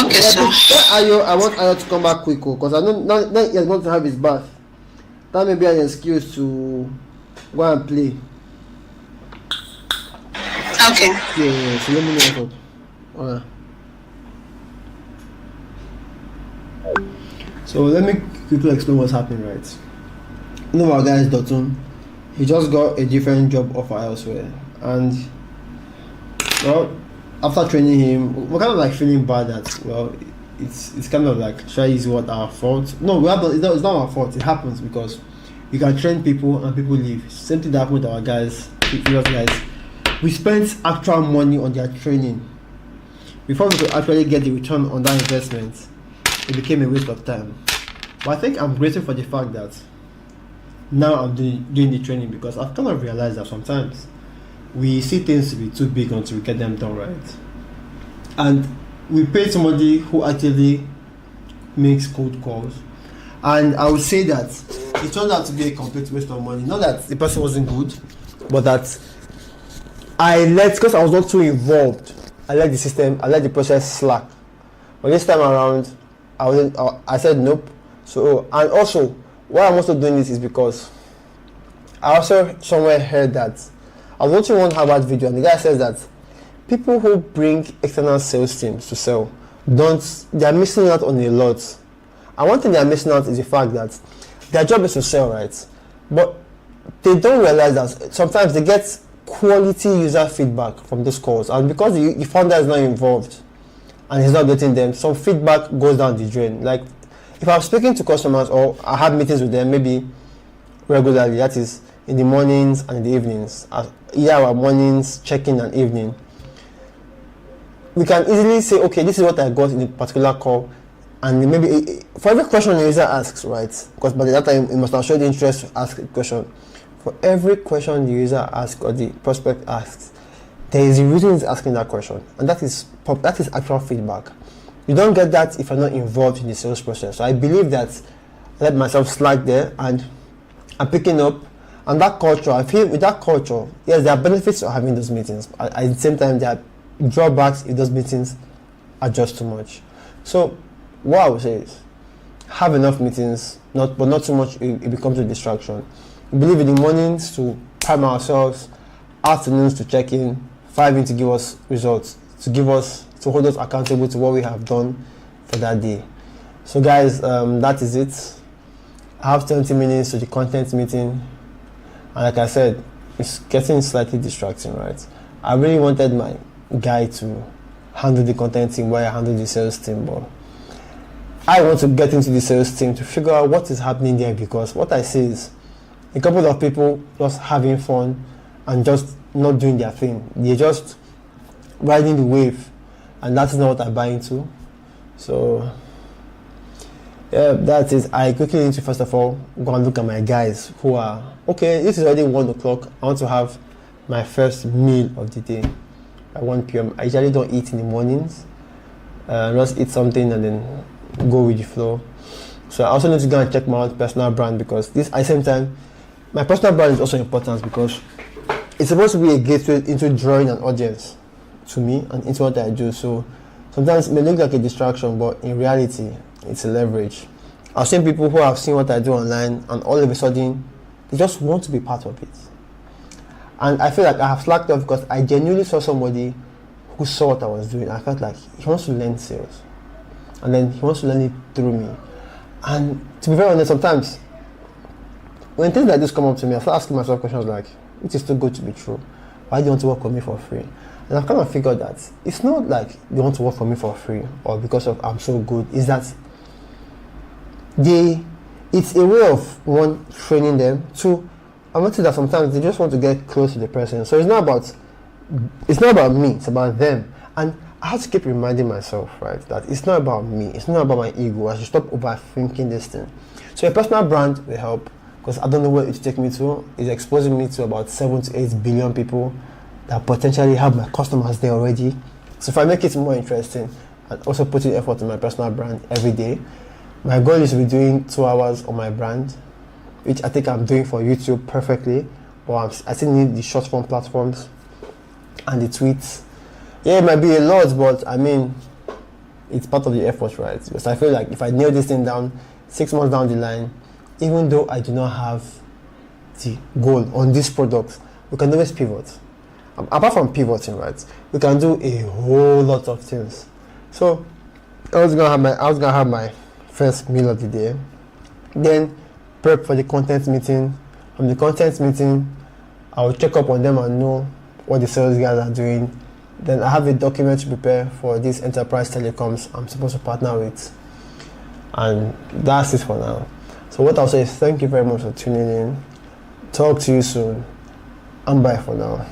Okay, sir. I want Ayo to come back quick because I know now he's going to have his bath. That may be an excuse to go and play. Okay. Yeah, so let me know what's up. Alright. So let me quickly explain what's happening, right? One of our guys, Dotun, he just got a different job offer elsewhere, and well, after training him, we're kind of like feeling bad that it's kind of like, should I use what our fault? No, it's not our fault. It happens because you can train people and people leave. Same thing that happened with our guys, previous guys. We spent actual money on their training. Before we could actually get the return on that investment, it became a waste of time. But I think I'm grateful for the fact that now I'm doing the training, because I've kind of realized that sometimes we see things to be too big until we get them done right. And we pay somebody who actively makes cold calls, and I would say that it turned out to be a complete waste of money. Not that the person wasn't good, but that because I was not too involved, I let the system, I let the process slack. But this time around, I said nope. So, and also, why I'm also doing this is because I also somewhere heard that I was watching one Harvard video, and the guy says that people who bring external sales teams to sell they're missing out on a lot. And one thing they're missing out is the fact that their job is to sell, right? But they don't realize that sometimes they get quality user feedback from those calls, and because the founder is not involved and he's not getting them, some feedback goes down the drain. Like if I'm speaking to customers or I have meetings with them maybe regularly, that is in the mornings and in the evenings, either our mornings, check-in and evening, we can easily say, okay, this is what I got in a particular call, and maybe for every question the user asks, right, because by that time you must have showed interest to ask a question. For every question the user asks or the prospect asks, there is a reason he's asking that question, and that is actual feedback. You don't get that if you're not involved in the sales process. So I believe that I let myself slide there, and I'm picking up. And that culture, I feel with that culture, yes, there are benefits of having those meetings. At the same time, there are drawbacks if those meetings are just too much. So what I would say is, have enough meetings, but not too much it becomes a distraction. We believe in the mornings to prime ourselves, afternoons to check in, 5 in to give us results, to hold us accountable to what we have done for that day. So guys, that is it. I have 20 minutes to the content meeting, and like I said, it's getting slightly distracting, right? I really wanted my guy to handle the content team while I handle the sales team, but I want to get into the sales team to figure out what is happening there, because what I see is a couple of people just having fun and just not doing their thing. They're just riding the wave, and that's not what I buy into. So yeah, that is. I quickly need to first of all go and look at my guys who are okay. This is already 1 o'clock. I want to have my first meal of the day at 1 p.m. I usually don't eat in the mornings. Just eat something and then go with the flow. So I also need to go and check my own personal brand, because this at the same time, my personal brand is also important because it's supposed to be a gateway into drawing an audience to me and into what I do. So sometimes it may look like a distraction, but in reality, it's a leverage. I've seen people who have seen what I do online, and all of a sudden, they just want to be part of it. And I feel like I have slacked off because I genuinely saw somebody who saw what I was doing. I felt like he wants to learn sales, and then he wants to learn it through me. And to be very honest, sometimes when things like this come up to me, I start asking myself questions like, it is too good to be true. Why do you want to work with me for free? And I've kind of figured that it's not like they want to work for me for free or because of I'm so good. It's that it's a way of one, training them. Two, I want to say that sometimes they just want to get close to the person. So it's not about me, it's about them. And I have to keep reminding myself, right, that it's not about me, it's not about my ego. I should stop overthinking this thing. So a personal brand will help, because I don't know where it will take me to. It's exposing me to about 7 to 8 billion people that potentially have my customers there already. So if I make it more interesting and also putting effort in my personal brand every day, my goal is to be doing 2 hours on my brand, which I think I'm doing for YouTube perfectly, but I still need the short form platforms and the tweets. Yeah, it might be a lot, but I mean, it's part of the effort, right? Because I feel like if I nail this thing down 6 months down the line, even though I do not have the goal on this product, we can always pivot. Apart from pivoting, right, we can do a whole lot of things. So I was gonna have my first meal of the day, then prep for the content meeting. From the content meeting, I will check up on them and know what the sales guys are doing. Then I have a document to prepare for these enterprise telecoms I'm supposed to partner with, and that's it for now. So what I'll say is thank you very much for tuning in. Talk to you soon, and bye for now.